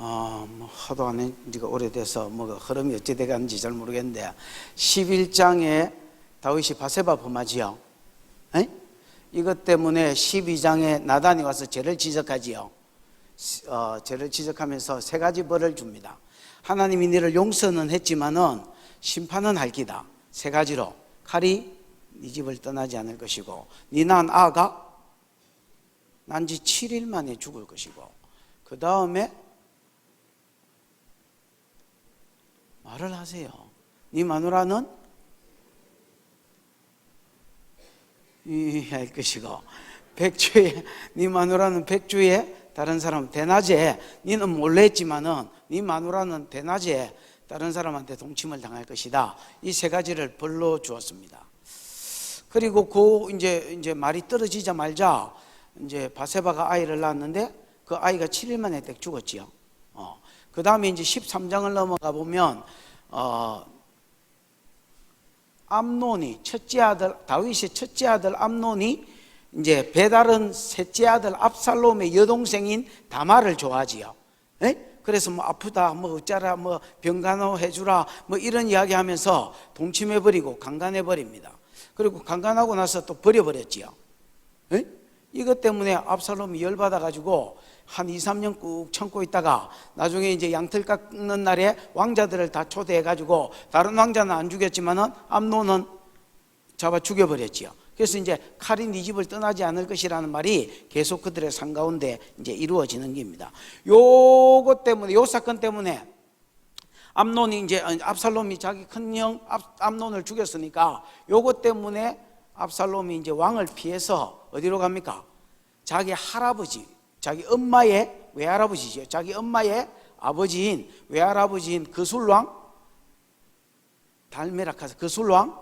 뭐 하도 안 한 지가 오래돼서 뭐 흐름이 어찌 돼가는지 잘 모르겠는데 11장에 다윗이 바세바 범하지요. 에? 이것 때문에 12장에 나단이 와서 죄를 지적하지요. 죄를 지적하면서 세 가지 벌을 줍니다. 하나님이 너를 용서는 했지만은 심판은 할 기다. 세 가지로. 칼이 네 집을 떠나지 않을 것이고, 네 낳은 아가 난 지 7일 만에 죽을 것이고, 그 다음에 말을 하세요. 네 마누라는 할 것이고, 백주에 네 마누라는 백주에 다른 사람 대낮에, 너는 몰래 했지만은 네 마누라는 대낮에 다른 사람한테 동침을 당할 것이다. 이 세 가지를 벌로 주었습니다. 그리고 이제 말이 떨어지자마자 이제 바세바가 아이를 낳았는데 그 아이가 7일 만에 딱 죽었지요. 그 다음에 이제 13장을 넘어가 보면 암논이 첫째 아들, 다윗의 첫째 아들 암논이 이제 배다른 셋째 아들 압살롬의 여동생인 다말을 좋아하지요. 에? 그래서 뭐 아프다, 뭐 어쩌라, 뭐 병간호 해주라, 뭐 이런 이야기 하면서 동침해버리고 강간해버립니다. 그리고 강간하고 나서 또 버려버렸지요. 에? 이것 때문에 압살롬이 열받아가지고 한 2, 3년 꾹 참고 있다가 나중에 이제 양털 깎는 날에 왕자들을 다 초대해가지고 다른 왕자는 안 죽였지만은 암논은 잡아 죽여버렸지요. 그래서 이제 칼이 네 집을 떠나지 않을 것이라는 말이 계속 그들의 삶 가운데 이제 이루어지는 겁니다. 요것 때문에, 요 사건 때문에 암논이 이제 압살롬이 자기 큰형 암논을 죽였으니까 요것 때문에 압살롬이 이제 왕을 피해서 어디로 갑니까? 자기 할아버지, 자기 엄마의 외할아버지죠. 자기 엄마의 아버지인 외할아버지인 그술왕 달메라카스 그술왕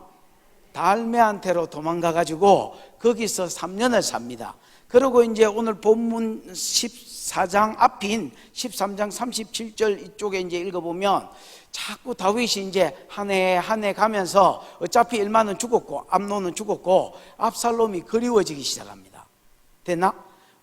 달메한테로 도망가가지고 거기서 3년을 삽니다. 그리고 이제 오늘 본문 14장 앞인 13장 37절 이쪽에 이제 읽어보면 자꾸 다윗이 이제 한 해 한 해 가면서 어차피 일만은 죽었고 암논은 죽었고 압살롬이 그리워지기 시작합니다. 됐나?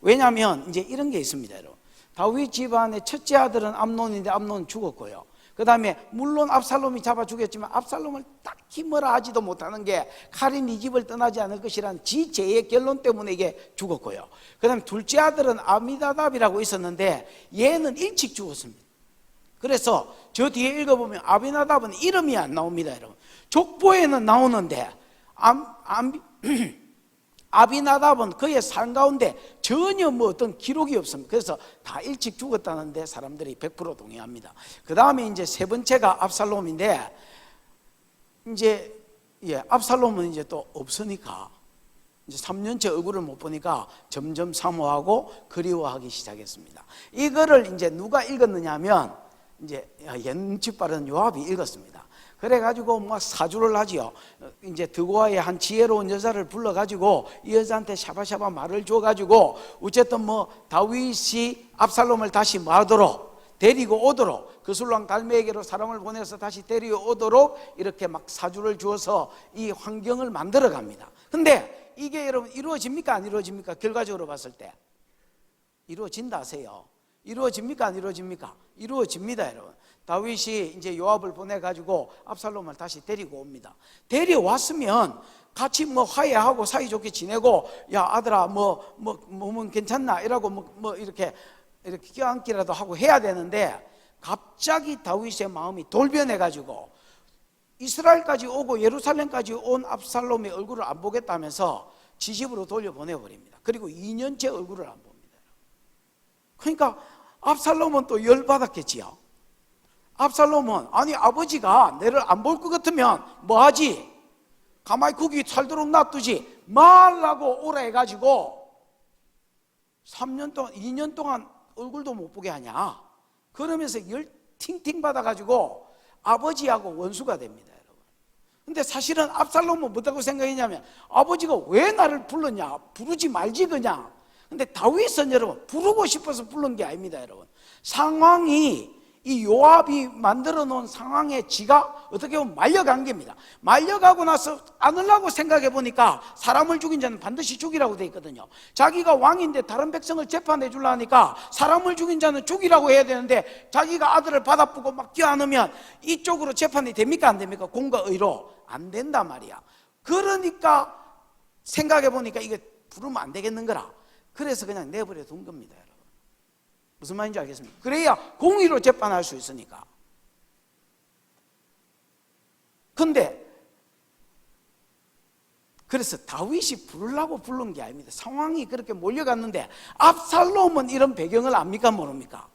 왜냐하면 이제 이런 게 있습니다, 여러분. 다윗 집안의 첫째 아들은 암논인데 암논은 죽었고요. 그 다음에 물론 압살롬이 잡아 죽였지만 압살롬을 딱히 뭐라 하지도 못하는 게 칼이 네 집을 떠나지 않을 것이라는 지 죄의 결론 때문에 이게 죽었고요. 그 다음에 둘째 아들은 아비나답이라고 있었는데 얘는 일찍 죽었습니다. 그래서 저 뒤에 읽어보면 아비나답은 이름이 안 나옵니다, 여러분. 족보에는 나오는데 아비나답은 그의 삶 가운데 전혀 뭐 어떤 기록이 없습니다. 그래서 다 일찍 죽었다는데 사람들이 100% 동의합니다. 그 다음에 이제 세 번째가 압살롬인데 이제 압살롬은 이제 또 없으니까 이제 3년째 얼굴을 못 보니까 점점 사모하고 그리워하기 시작했습니다. 이거를 이제 누가 읽었느냐 하면 이제 연치 빠른 요압이 읽었습니다. 그래가지고 막 사주를 하지요. 이제 드고아의 한 지혜로운 여자를 불러가지고 이 여자한테 샤바샤바 말을 줘가지고 어쨌든 뭐 다윗이 압살롬을 다시 하도록 데리고 오도록 그술왕 달메에게로 사람을 보내서 다시 데려오도록 이렇게 막 사주를 주어서 이 환경을 만들어 갑니다. 근데 이게 여러분 이루어집니까 안 이루어집니까? 결과적으로 봤을 때 이루어진다 하세요. 이루어집니까 안 이루어집니까? 이루어집니다, 여러분. 다윗이 이제 요압을 보내가지고 압살롬을 다시 데리고 옵니다. 데려왔으면 같이 뭐 화해하고 사이좋게 지내고, 야 아들아 몸은 괜찮나 이라고 뭐 이렇게 껴안기라도 하고 해야 되는데 갑자기 다윗의 마음이 돌변해가지고 이스라엘까지 오고 예루살렘까지 온 압살롬의 얼굴을 안 보겠다면서 지 집으로 돌려보내버립니다. 그리고 2년째 얼굴을 안 봅니다. 그러니까 압살롬은 또 열받았겠지요. 압살롬은 아니 아버지가 내를 안 볼 것 같으면 뭐 하지? 가만히 거기 살도록 놔두지 말라고 오라 해가지고 3년 동안 2년 동안 얼굴도 못 보게 하냐. 그러면서 열 팅팅 받아가지고 아버지하고 원수가 됩니다, 여러분. 근데 사실은 압살롬은 뭐라고 생각했냐면 아버지가 왜 나를 불렀냐, 부르지 말지 그냥. 근데 다윗은 여러분 부르고 싶어서 부른 게 아닙니다, 여러분. 상황이 이 요압이 만들어 놓은 상황에 지가 어떻게 보면 말려간 겁니다. 말려가고 나서 안으려고 생각해 보니까 사람을 죽인 자는 반드시 죽이라고 돼 있거든요. 자기가 왕인데 다른 백성을 재판해 주려 하니까 사람을 죽인 자는 죽이라고 해야 되는데 자기가 아들을 받아보고 막 뛰어안으면 이쪽으로 재판이 됩니까 안 됩니까? 공과 의로 안 된단 말이야. 그러니까 생각해 보니까 이게 부르면 안 되겠는 거라. 그래서 그냥 내버려 둔 겁니다. 무슨 말인지 알겠습니까? 그래야 공의로 재판할 수 있으니까. 근데 그래서 다윗이 부르려고 부른 게 아닙니다. 상황이 그렇게 몰려갔는데 압살롬은 이런 배경을 압니까 모릅니까?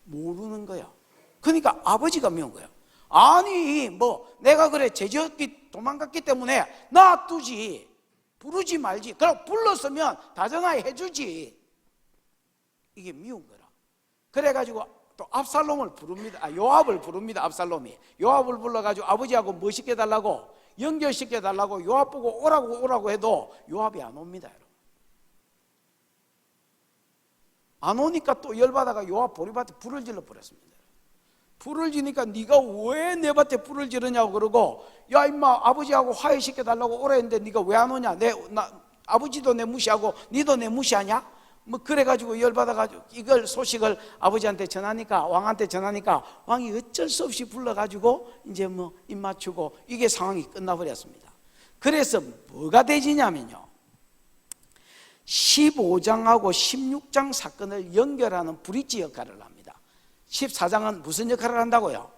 모르는 거야. 그러니까 아버지가 미운 거야. 아니 뭐 내가 그래 죄지었기 도망갔기 때문에 놔두지, 부르지 말지. 그럼 불렀으면 다정하게 해주지. 이게 미운 거라. 그래가지고 또 압살롬을 부릅니다. 요압을 부릅니다. 압살롬이 요압을 불러가지고 아버지하고 뭐 시켜달라고, 연결시켜달라고 요압 보고 오라고 해도 요압이 안 옵니다. 여러분. 안 오니까 또 열받아가 요압 보리밭에 불을 질러 버렸습니다. 불을 지니까 네가 왜 내 밭에 불을 지르냐고 그러고, 야 임마 아버지하고 화해시켜달라고 오라 했는데 네가 왜 안 오냐, 아버지도 내 무시하고 니도 내 무시하냐? 뭐 그래가지고 열받아가지고 이걸 소식을 아버지한테 전하니까, 왕한테 전하니까 왕이 어쩔 수 없이 불러가지고 이제 뭐 입 맞추고 이게 상황이 끝나버렸습니다. 그래서 뭐가 되지냐면요, 15장하고 16장 사건을 연결하는 브릿지 역할을 합니다. 14장은 무슨 역할을 한다고요?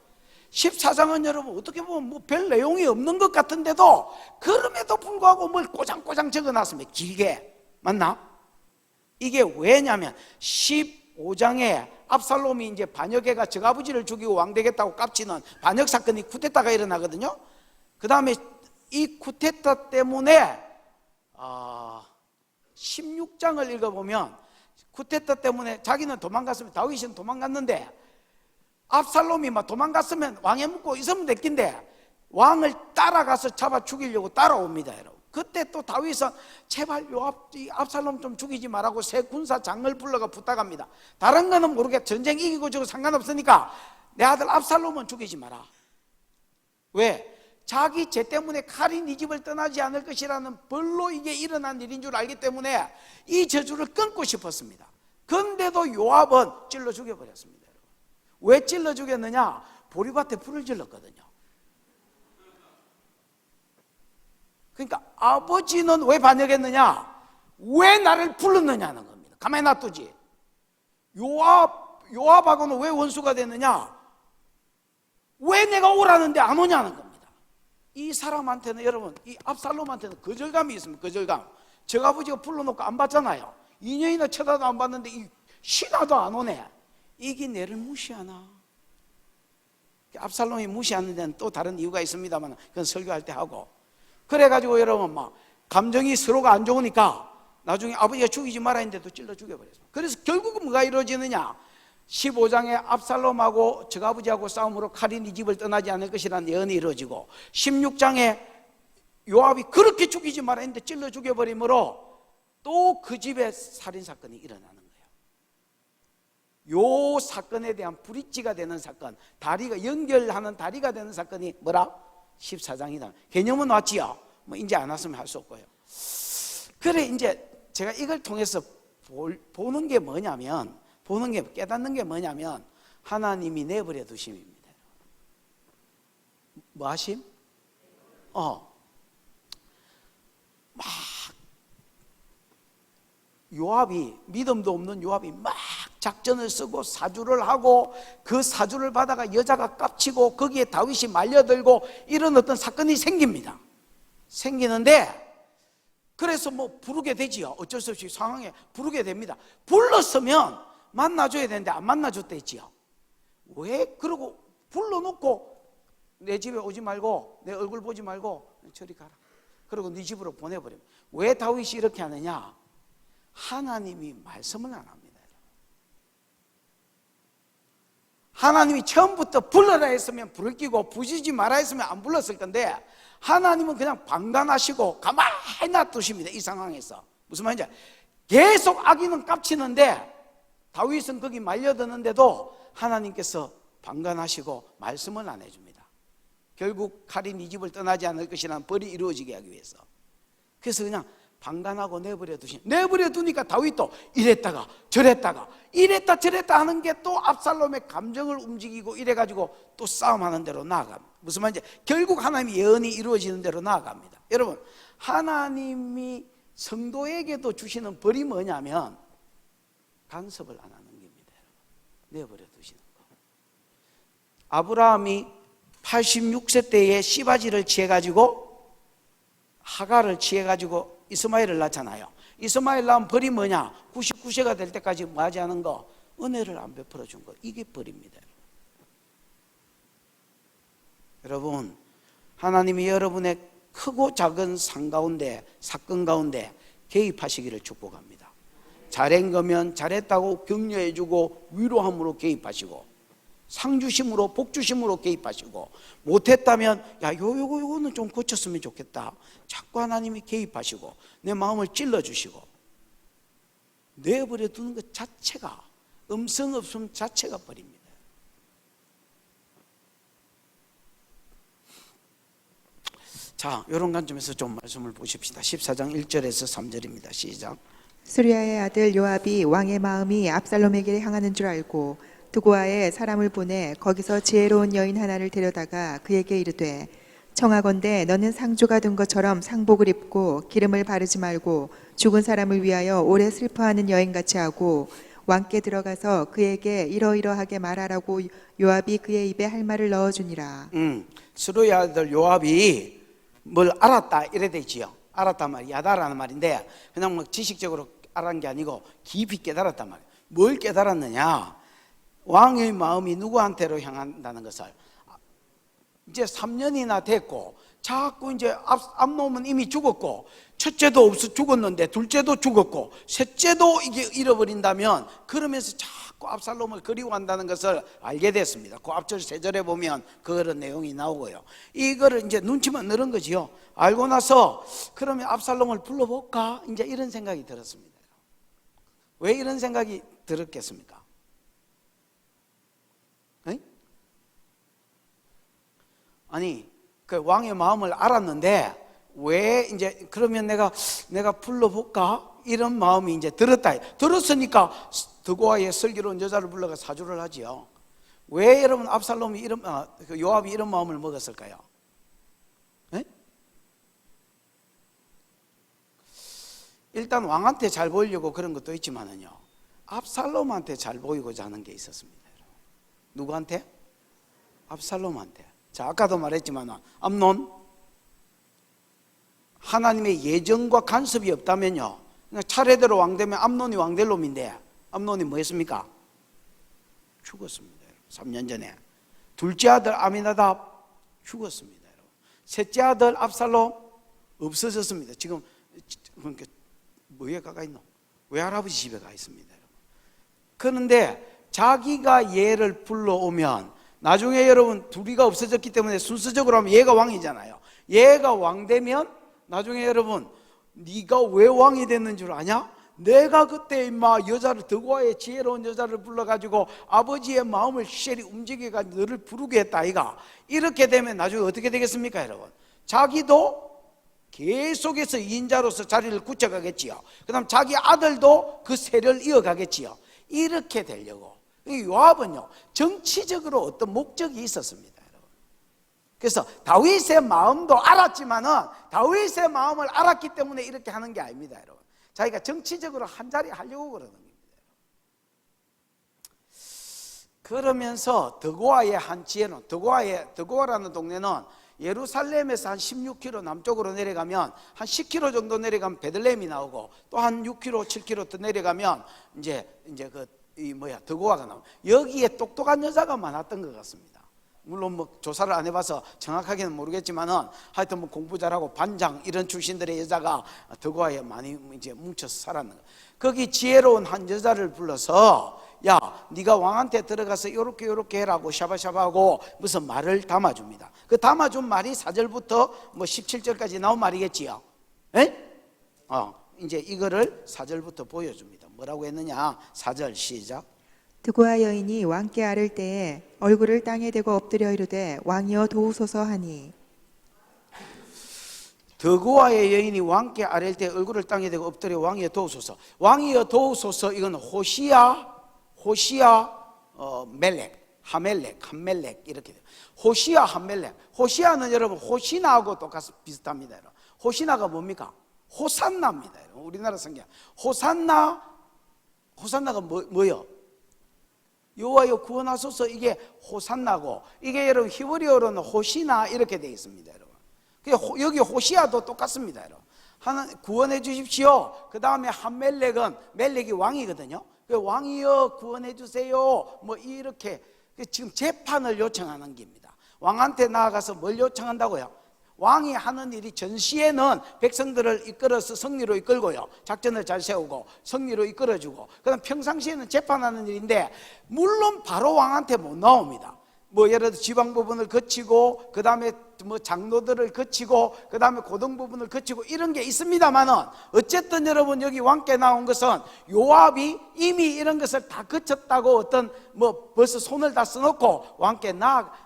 14장은 여러분 어떻게 보면 뭐 별 내용이 없는 것 같은데도 그럼에도 불구하고 뭘 꼬장꼬장 적어놨습니다. 길게. 맞나? 이게 왜냐면 15장에 압살롬이 이제 반역해가 적아버지를 죽이고 왕 되겠다고 깝치는 반역 사건이 쿠데타가 일어나거든요. 그 다음에 이 쿠데타 때문에 16장을 읽어보면 쿠데타 때문에 자기는 도망갔으면, 다윗은 도망갔는데 압살롬이 막 도망갔으면 왕에 묻고 있으면 됐긴데 왕을 따라가서 잡아 죽이려고 따라옵니다. 여러분, 그때 또 다윗은 제발 압살롬 좀 죽이지 말라고 새 군사장을 불러가 부탁합니다. 다른 거는 모르게 전쟁 이기고 저고 상관없으니까 내 아들 압살롬은 죽이지 마라. 왜? 자기 죄 때문에 칼이 네 집을 떠나지 않을 것이라는 벌로 이게 일어난 일인 줄 알기 때문에 이 저주를 끊고 싶었습니다. 그런데도 요압은 찔러 죽여버렸습니다. 왜 찔러 죽였느냐? 보리밭에 불을 질렀거든요. 그러니까 아버지는 왜 반역했느냐? 왜 나를 불렀느냐는 겁니다. 가만히 놔두지. 요압하고는 왜 원수가 됐느냐? 왜 내가 오라는데 안 오냐는 겁니다. 이 사람한테는, 여러분, 이 압살롬한테는 거절감이 있습니다. 거절감. 저 아버지가 불러놓고 안 봤잖아요. 2년이나 쳐다도 안 봤는데 이 신하도 안 오네. 이게 내를 무시하나? 압살롬이 무시하는 데는 또 다른 이유가 있습니다만 그건 설교할 때 하고. 그래가지고 여러분 막 감정이 서로가 안 좋으니까 나중에 아버지가 죽이지 말아 했는데도 찔러 죽여버렸습니다. 그래서 결국은 뭐가 이루어지느냐? 15장에 압살롬하고 적아버지하고 싸움으로 칼이 네 집을 떠나지 않을 것이라는 예언이 이루어지고, 16장에 요압이 그렇게 죽이지 말아 했는데 찔러 죽여버리므로 또 그 집에 살인사건이 일어나는 거예요. 요 사건에 대한 브릿지가 되는 사건, 다리가 연결하는 다리가 되는 사건이 뭐라? 14장이다. 개념은 왔지요. 뭐 이제 안 왔으면 할 수 없고요. 그래 이제 제가 이걸 통해서 보는 게 뭐냐면, 깨닫는 게 뭐냐면 하나님이 내버려 두심입니다. 뭐 하심? 막 요압이, 믿음도 없는 요압이 막 작전을 쓰고 사주를 하고 그 사주를 받아가 여자가 깝치고 거기에 다윗이 말려들고 이런 어떤 사건이 생깁니다. 생기는데 그래서 뭐 부르게 되지요. 어쩔 수 없이 상황에 부르게 됩니다. 불렀으면 만나줘야 되는데 안 만나줬댔지요. 왜? 그러고 불러놓고 내 집에 오지 말고 내 얼굴 보지 말고 저리 가라. 그리고 네 집으로 보내버립니다. 왜 다윗이 이렇게 하느냐? 하나님이 말씀을 안 합니다. 하나님이 처음부터 불러라 했으면 불을 끼고 부르지 마라 했으면 안 불렀을 건데 하나님은 그냥 방관하시고 가만히 놔두십니다. 이 상황에서. 무슨 말인지 계속 악인은 깝치는데 다윗은 거기 말려드는데도 하나님께서 방관하시고 말씀을 안 해줍니다. 결국 칼이 네 집을 떠나지 않을 것이라는 벌이 이루어지게 하기 위해서. 그래서 그냥 방관하고 내버려 두니까 다윗도 이랬다가 저랬다가 이랬다 저랬다 하는 게 또 압살롬의 감정을 움직이고 이래가지고 또 싸움하는 대로 나아갑니다. 무슨 말인지 결국 하나님의 예언이 이루어지는 대로 나아갑니다. 여러분, 하나님이 성도에게도 주시는 벌이 뭐냐면 간섭을 안 하는 겁니다. 내버려 두시는 거. 아브라함이 86세 때에 시바지를 취해가지고 하가를 취해가지고 이스마엘을 낳잖아요. 이스마엘 낳은 벌이 뭐냐? 99세가 될 때까지 뭐하지 않은 거? 은혜를 안 베풀어 준 거. 이게 벌입니다. 여러분, 하나님이 여러분의 크고 작은 상 가운데, 사건 가운데 개입하시기를 축복합니다. 잘한 거면 잘했다고 격려해 주고 위로함으로 개입하시고, 상주심으로 복주심으로 개입하시고, 못했다면 야 요거는 좀 고쳤으면 좋겠다. 자꾸 하나님이 개입하시고 내 마음을 찔러주시고 내버려 두는 것 자체가, 음성 없음 자체가 벌입니다. 자, 이런 관점에서 좀 말씀을 보십시다. 14장 1절에서 3절입니다. 시작. 수리아의 아들 요압이 왕의 마음이 압살롬에게 향하는 줄 알고 드고아에 사람을 보내 거기서 지혜로운 여인 하나를 데려다가 그에게 이르되 청하건대 너는 상주가 된 것처럼 상복을 입고 기름을 바르지 말고 죽은 사람을 위하여 오래 슬퍼하는 여인같이 하고 왕께 들어가서 그에게 이러이러하게 말하라고 요압이 그의 입에 할 말을 넣어주니라. 수르의 아들 요압이 뭘 알았다 이래 되지요. 알았단 말이 야다라는 말인데 그냥 뭐 지식적으로 알은 게 아니고 깊이 깨달았단 말이에요. 뭘 깨달았느냐? 왕의 마음이 누구한테로 향한다는 것을 이제 3년이나 됐고 자꾸 이제 암놈은 이미 죽었고 첫째도 없어 죽었는데 둘째도 죽었고 셋째도 이게 잃어버린다면 그러면서 자꾸 압살롬을 그리워한다는 것을 알게 됐습니다. 그 앞절 3절에 보면 그런 내용이 나오고요. 이거를 이제 눈치만 늘은 거지요. 알고 나서 그러면 압살롬을 불러볼까? 이제 이런 생각이 들었습니다. 왜 이런 생각이 들었겠습니까? 아니, 그 왕의 마음을 알았는데 왜 이제 그러면 내가 불러볼까? 이런 마음이 이제 들었으니까 드고아의 슬기로운 여자를 불러가 사주를 하지요. 왜 여러분 압살롬이 요압이 이런 마음을 먹었을까요? 네? 일단 왕한테 잘 보이려고 그런 것도 있지만은요, 압살롬한테 잘 보이고자 하는 게 있었습니다. 누구한테? 압살롬한테. 자, 아까도 말했지만 암논, 하나님의 예정과 간섭이 없다면요 그냥 차례대로 왕되면 암논이 왕될 놈인데 암논이 뭐 했습니까? 죽었습니다. 3년 전에. 둘째 아들 아미나답 죽었습니다. 셋째 아들 압살롬 없어졌습니다. 지금 뭐에 가가 있노? 외할아버지 집에 가 있습니다. 그런데 자기가 얘를 불러오면 나중에 여러분 둘이가 없어졌기 때문에 순서적으로 하면 얘가 왕이잖아요. 얘가 왕되면 나중에 여러분 네가 왜 왕이 됐는 줄 아냐? 내가 그때 임마 여자를 드고아의 지혜로운 여자를 불러가지고 아버지의 마음을 시엘이 움직여가지고 너를 부르게 했다 아이가. 이렇게 되면 나중에 어떻게 되겠습니까 여러분? 자기도 계속해서 인자로서 자리를 굳혀가겠지요. 그 다음 자기 아들도 그 세를 이어가겠지요. 이렇게 되려고. 요압은요 정치적으로 어떤 목적이 있었습니다. 여러분. 그래서 다윗의 마음도 알았지만은 다윗의 마음을 알았기 때문에 이렇게 하는 게 아닙니다. 여러분. 자기가 정치적으로 한 자리 하려고 그러는 겁니다. 그러면서 드고아의 한 지혜는 드고아라는 동네는 예루살렘에서 한 16km 남쪽으로 내려가면 한 10km 정도 내려가면 베들레헴이 나오고 또 한 6km, 7km 더 내려가면 이제 드고아가 나오고 여기에 똑똑한 여자가 많았던 것 같습니다. 물론 뭐 조사를 안 해봐서 정확하게는 모르겠지만은 하여튼 뭐 공부 잘하고 반장 이런 출신들의 여자가 드고아에 많이 이제 뭉쳐서 살았는 거예요. 거기 지혜로운 한 여자를 불러서 야, 네가 왕한테 들어가서 요렇게 해라고 샤바샤바하고 무슨 말을 담아줍니다. 그 담아준 말이 4절부터 뭐 17절까지 나온 말이겠지요. 에? 이제 이거를 4절부터 보여줍니다. 뭐라고 했느냐? 4절 시작. 두고와 여인이 왕께 아를 때에 얼굴을 땅에 대고 엎드려 이르되 왕이여 도우소서 하니 드고아의 여인이 왕께 아랠 때 얼굴을 땅에 대고 엎드려 왕이여 도우소서. 왕이여 도우소서. 이건 호시아 멜렉, 함멜렉 이렇게 돼요. 호시아 함멜렉. 호시아는 여러분 호시나하고 비슷합니다. 여러분. 호시나가 뭡니까? 호산나입니다. 여러분. 우리나라 성경 호산나가 뭐요? 여호와여 구원하소서. 이게 호산나고, 이게 여러분 히브리어로는 호시나 이렇게 되어 있습니다. 여러분. 여기 호시아도 똑같습니다. 여러분. 하나님 구원해 주십시오. 그 다음에 함멜렉은, 멜렉이 왕이거든요. 왕이여 구원해 주세요. 뭐 이렇게 지금 재판을 요청하는 겁니다. 왕한테 나아가서 뭘 요청한다고요? 왕이 하는 일이 전시에는 백성들을 이끌어서 승리로 이끌고요, 작전을 잘 세우고 승리로 이끌어주고, 그다음 평상시에는 재판하는 일인데, 물론 바로 왕한테 못 나옵니다. 뭐 예를 들어 지방 부분을 거치고, 그 다음에 뭐 장로들을 거치고, 그 다음에 고등 부분을 거치고 이런 게 있습니다만은, 어쨌든 여러분 여기 왕께 나온 것은 요압이 이미 이런 것을 다 거쳤다고, 어떤 뭐 벌써 손을 다 써놓고 왕께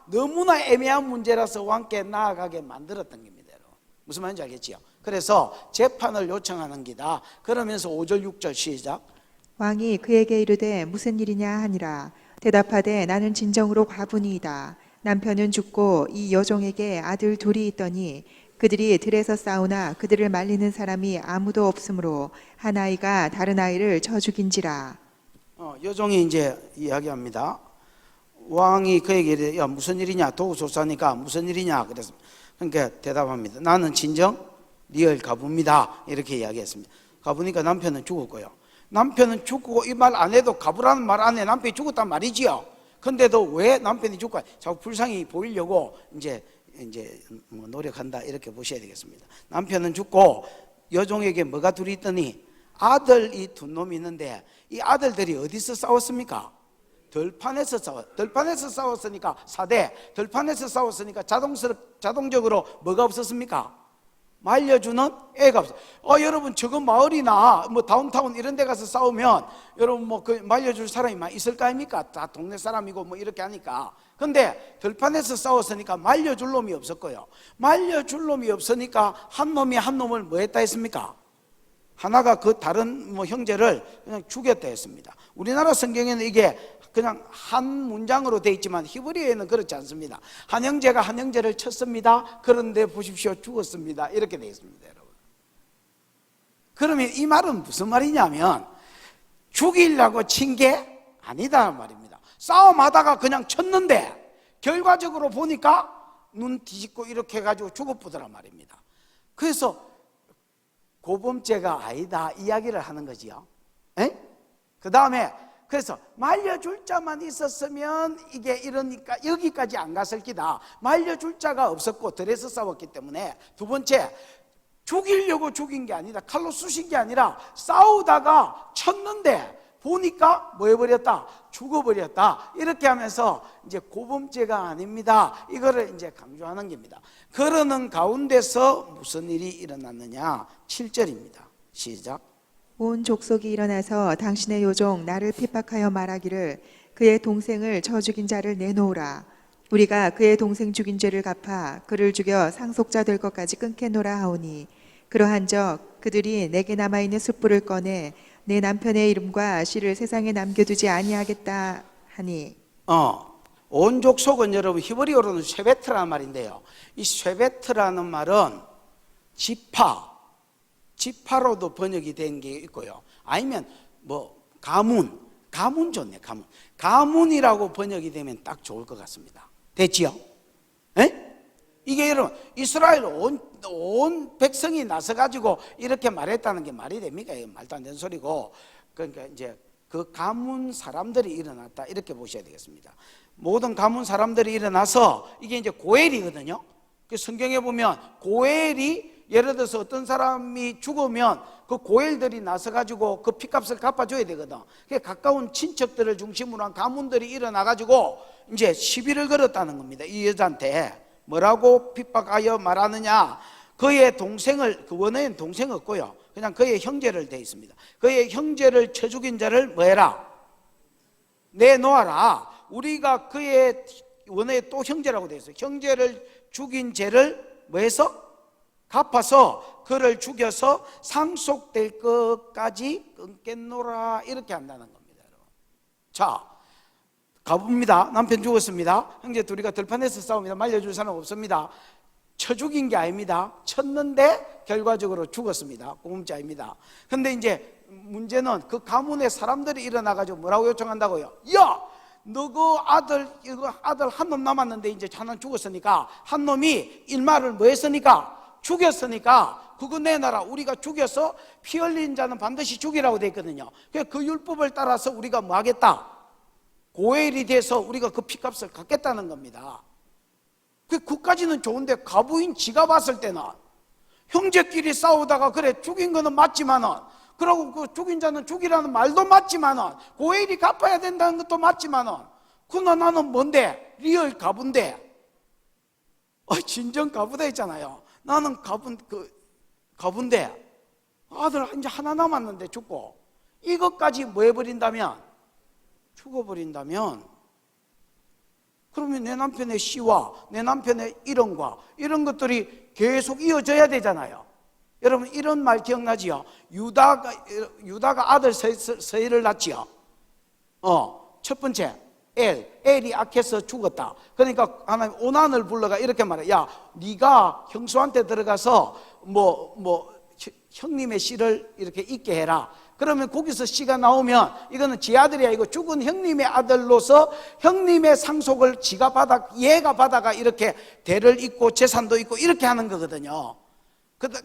너무나 애매한 문제라서 왕께 나아가게 만들었던 겁니다. 여러분. 무슨 말인지 알겠지요? 그래서 재판을 요청하는 기다. 그러면서 5절 6절 시작. 왕이 그에게 이르되 무슨 일이냐 하니라. 대답하되 나는 진정으로 과부니이다. 남편은 죽고 이 여종에게 아들 둘이 있더니 그들이 들에서 싸우나 그들을 말리는 사람이 아무도 없으므로 한 아이가 다른 아이를 쳐 죽인지라. 여종이 이제 이야기합니다. 왕이 그에게 이르되 야 무슨 일이냐, 도우소서니까 무슨 일이냐. 그래서 그러니까 대답합니다. 나는 진정 리얼 가부입니다. 이렇게 이야기했습니다. 가부니까 남편은 죽었고요. 남편은 죽고 이 말 안 해도 가부라는 말 안 해. 남편이 죽었단 말이지요. 근데도 왜 남편이 죽고 자꾸 불쌍히 보이려고 이제 뭐 노력한다, 이렇게 보셔야 되겠습니다. 남편은 죽고 여종에게 뭐가 둘이 있더니 아들이 두 놈이 있는데, 이 아들들이 어디서 싸웠습니까? 들판에서 싸웠으니까 들판에서 싸웠으니까 자동적으로 뭐가 없었습니까? 말려주는 애가 없어요. 여러분 저거 마을이나 뭐 다운타운 이런 데 가서 싸우면 여러분 뭐 그 말려줄 사람이 막 있을 거 아닙니까? 다 동네 사람이고 뭐 이렇게 하니까. 근데 들판에서 싸웠으니까 말려줄 놈이 없었고요. 말려줄 놈이 없으니까 한 놈이 한 놈을 뭐 했다 했습니까? 하나가 그 다른 뭐 형제를 그냥 죽였다 했습니다. 우리나라 성경에는 이게 그냥 한 문장으로 되어 있지만 히브리어에는 그렇지 않습니다. 한 형제가 한 형제를 쳤습니다. 그런데 보십시오, 죽었습니다. 이렇게 되어 있습니다, 여러분. 그러면 이 말은 무슨 말이냐면, 죽이려고 친 게 아니다 말입니다. 싸움하다가 그냥 쳤는데 결과적으로 보니까 눈 뒤집고 이렇게 해가지고 죽어보더란 말입니다. 그래서 고범죄가 아니다 이야기를 하는 거지요. 그 다음에 그래서 말려줄 자만 있었으면 이게 이러니까 여기까지 안 갔을 기다. 말려줄 자가 없었고 들에서 싸웠기 때문에. 두 번째, 죽이려고 죽인 게 아니라, 칼로 쑤신 게 아니라 싸우다가 쳤는데 보니까 뭐 해버렸다? 죽어버렸다. 이렇게 하면서 이제 고범죄가 아닙니다, 이거를 이제 강조하는 겁니다. 그러는 가운데서 무슨 일이 일어났느냐? 7절입니다. 시작. 온 족속이 일어나서 당신의 요종 나를 핍박하여 말하기를 그의 동생을 쳐 죽인 자를 내놓으라. 우리가 그의 동생 죽인 죄를 갚아 그를 죽여 상속자 될 것까지 끊겠노라 하오니, 그러한적 그들이 내게 남아있는 숯불을 꺼내 내 남편의 이름과 씨를 세상에 남겨두지 아니하겠다 하니. 온 족속은 여러분 히브리어로는 쉐베트라는 말인데요, 이 쉐베트라는 말은 지파로도 번역이 된 게 있고요, 아니면 뭐 가문 좋네. 가문이라고 번역이 되면 딱 좋을 것 같습니다. 됐지요? 이게 여러분 이스라엘 온 백성이 나서 가지고 이렇게 말했다는 게 말이 됩니까? 이게 말도 안 되는 소리고. 그러니까 이제 그 가문 사람들이 일어났다, 이렇게 보셔야 되겠습니다. 모든 가문 사람들이 일어나서, 이게 이제 고엘이거든요. 그 성경에 보면 고엘이, 예를 들어서 어떤 사람이 죽으면 그 고엘들이 나서 가지고 그 피값을 갚아줘야 되거든. 그 가까운 친척들을 중심으로 한 가문들이 일어나 가지고 이제 시비를 걸었다는 겁니다. 이 여자한테 뭐라고 핍박하여 말하느냐? 그의 동생을, 그 원어에는 동생 없고요, 그냥 그의 형제를 돼 있습니다. 그의 형제를 쳐 죽인 자를 뭐 해라? 내놓아라. 우리가 그의 원의 또 형제라고 되어 있어요. 형제를 죽인 죄를 뭐해서? 갚아서 그를 죽여서 상속될 것까지 끊겠노라. 이렇게 한다는 겁니다. 여러분. 자, 가봅니다. 남편 죽었습니다. 형제 둘이가 들판에서 싸웁니다. 말려줄 사람 없습니다. 쳐 죽인 게 아닙니다. 쳤는데 결과적으로 죽었습니다. 고음자입니다. 근데 이제 문제는 그 가문의 사람들이 일어나가지고 뭐라고 요청한다고요? 야! 너 그 아들 한 놈 남았는데 이제 하나 죽었으니까 한 놈이 일마를 뭐 했으니까? 죽였으니까 그거 내놔라. 우리가 죽여서 피 흘린 자는 반드시 죽이라고 돼 있거든요. 그 율법을 따라서 우리가 뭐 하겠다? 고엘이 돼서 우리가 그 피값을 갚겠다는 겁니다. 그까지는 좋은데 가부인 지가 봤을 때는 형제끼리 싸우다가 그래 죽인 거는 맞지만은 그러고 그 죽인 자는 죽이라는 말도 맞지만은 고엘이 갚아야 된다는 것도 맞지만은 그러나 나는 뭔데? 리얼 가부인데 진정 가부다 했잖아요. 나는 가부인데 아들 이제 하나 남았는데 죽고 이것까지 뭐 해버린다면 죽어버린다면 그러면 내 남편의 시와 내 남편의 일언과 이런 것들이 계속 이어져야 되잖아요. 여러분 이런 말 기억나지요? 유다가 아들 서이를 낳지요. 첫 번째 엘이 악해서 죽었다. 그러니까 하나님 오난을 불러가 이렇게 말해. 야, 네가 형수한테 들어가서 형님의 씨를 이렇게 있게 해라. 그러면 거기서 씨가 나오면 이거는 지 아들이야. 이거 죽은 형님의 아들로서 형님의 상속을 얘가 받아가 이렇게 대를 잇고 재산도 있고 이렇게 하는 거거든요.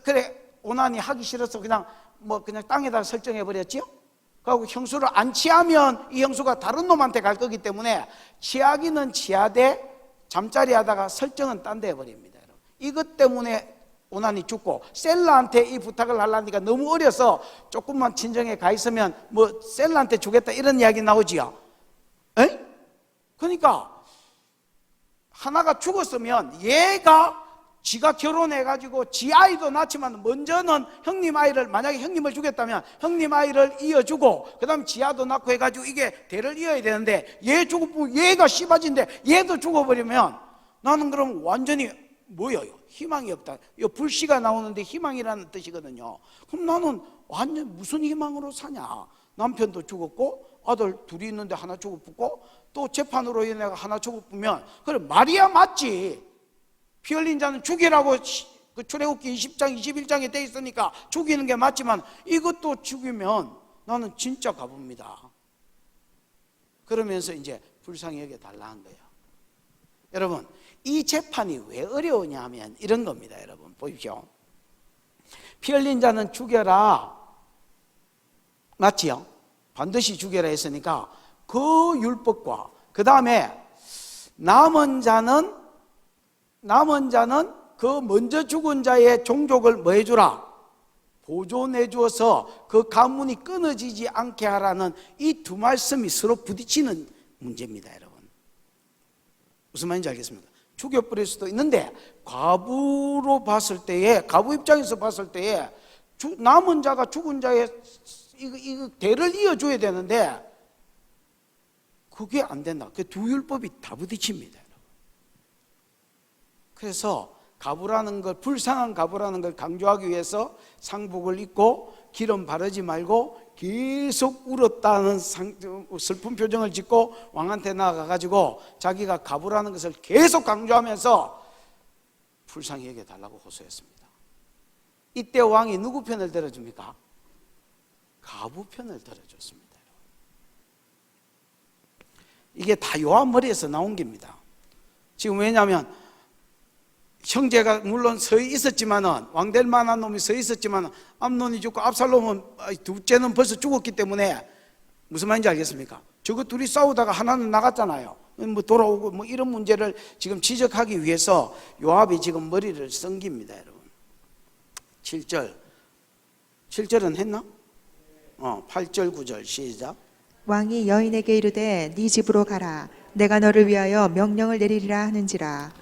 그래 오난이 하기 싫어서 그냥 땅에다 설정해 버렸지요. 그리고 형수를 안 취하면 이 형수가 다른 놈한테 갈 거기 때문에 취하기는 취하되 잠자리 하다가 설정은 딴 데 해버립니다. 이것 때문에 오난이 죽고 셀라한테 이 부탁을 하려니까 너무 어려서 조금만 친정에 가 있으면 셀라한테 주겠다 이런 이야기 나오지요. 에? 그러니까 하나가 죽었으면 얘가 지가 결혼해가지고 지 아이도 낳지만 먼저는 형님 아이를 만약에 형님을 죽였다면 형님 아이를 이어주고 그 다음 지 아도 낳고 해가지고 이게 대를 이어야 되는데 얘 죽고 얘가 씨바진데 얘도 죽어버리면 나는 그럼 완전히 뭐예요? 희망이 없다. 불씨가 나오는데 희망이라는 뜻이거든요. 그럼 나는 완전 무슨 희망으로 사냐? 남편도 죽었고 아들 둘이 있는데 하나 죽었고 또 재판으로 인해 하나 죽었으면 그래 말이야 맞지. 피 흘린 자는 죽이라고 그 출애굽기 20장 21장에 돼 있으니까 죽이는 게 맞지만 이것도 죽이면 나는 진짜 가봅니다. 그러면서 이제 불쌍히 여겨 달라 한 거예요. 여러분 이 재판이 왜 어려우냐 하면 이런 겁니다. 여러분 보십시오. 피 흘린 자는 죽여라 맞지요? 반드시 죽여라 했으니까 그 율법과 그 다음에 남은 자는 그 먼저 죽은 자의 종족을 뭐 해주라? 보존해 주어서 그 가문이 끊어지지 않게 하라는 이 두 말씀이 서로 부딪히는 문제입니다. 여러분 무슨 말인지 알겠습니까? 죽여버릴 수도 있는데 과부로 봤을 때에 가부 입장에서 봤을 때에 남은 자가 죽은 자의 이거 대를 이어줘야 되는데 그게 안 된다. 그 두 율법이 다 부딪힙니다. 그래서 가부라는 걸 불쌍한 가부라는 걸 강조하기 위해서 상복을 입고 기름 바르지 말고 계속 울었다는 슬픈 표정을 짓고 왕한테 나가가지고 자기가 가부라는 것을 계속 강조하면서 불쌍히 여겨달라고 호소했습니다. 이때 왕이 누구 편을 들어줍니까? 가부 편을 들어줬습니다. 이게 다 요한 머리에서 나온 겁니다. 지금 왜냐하면 형제가 물론 서 있었지만은 왕될 만한 놈이 서 있었지만 암논이 죽고 압살롬은 둘째는 벌써 죽었기 때문에 무슨 말인지 알겠습니까? 저거 둘이 싸우다가 하나는 나갔잖아요. 돌아오고 이런 문제를 지금 지적하기 위해서 요압이 지금 머리를 성깁니다, 여러분. 7절은 했나? 8절 9절 시작. 왕이 여인에게 이르되 네 집으로 가라. 내가 너를 위하여 명령을 내리리라 하는지라.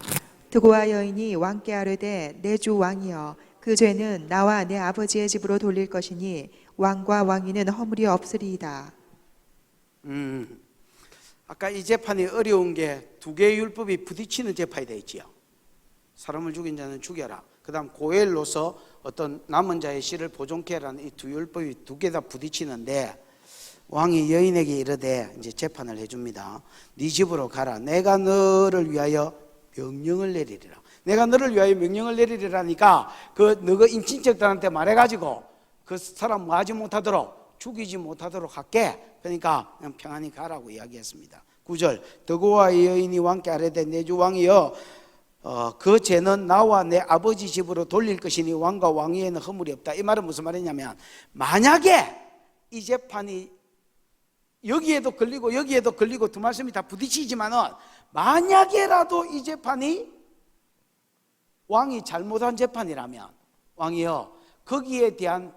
드고와 여인이 왕께 아뢰되 내 주 왕이여 그 죄는 나와 내 아버지의 집으로 돌릴 것이니 왕과 왕위는 허물이 없으리이다. 아까 이 재판이 어려운 게 두 개의 율법이 부딪히는 재판이 되어 있지요. 사람을 죽인 자는 죽여라. 그 다음 고엘로서 어떤 남은 자의 씨를 보존케 하라는 이 두 율법이 두 개 다 부딪히는데, 왕이 여인에게 이르되 이제 재판을 해줍니다. 네 집으로 가라. 내가 너를 위하여 명령을 내리리라. 내가 너를 위하여 명령을 내리리라니까 그 너가 인친척들한테 말해가지고 그 사람 뭐 하지 못하도록, 죽이지 못하도록 할게. 그러니까 그냥 평안히 가라고 이야기했습니다. 9절 더고와 여인이 왕께 아뢰되 내 주 왕이여 그 죄는 나와 내 아버지 집으로 돌릴 것이니 왕과 왕위에는 허물이 없다. 이 말은 무슨 말이냐면, 만약에 이 재판이 여기에도 걸리고 여기에도 걸리고 두 말씀이 다 부딪히지만은, 만약에라도 이 재판이 왕이 잘못한 재판이라면 왕이여 거기에 대한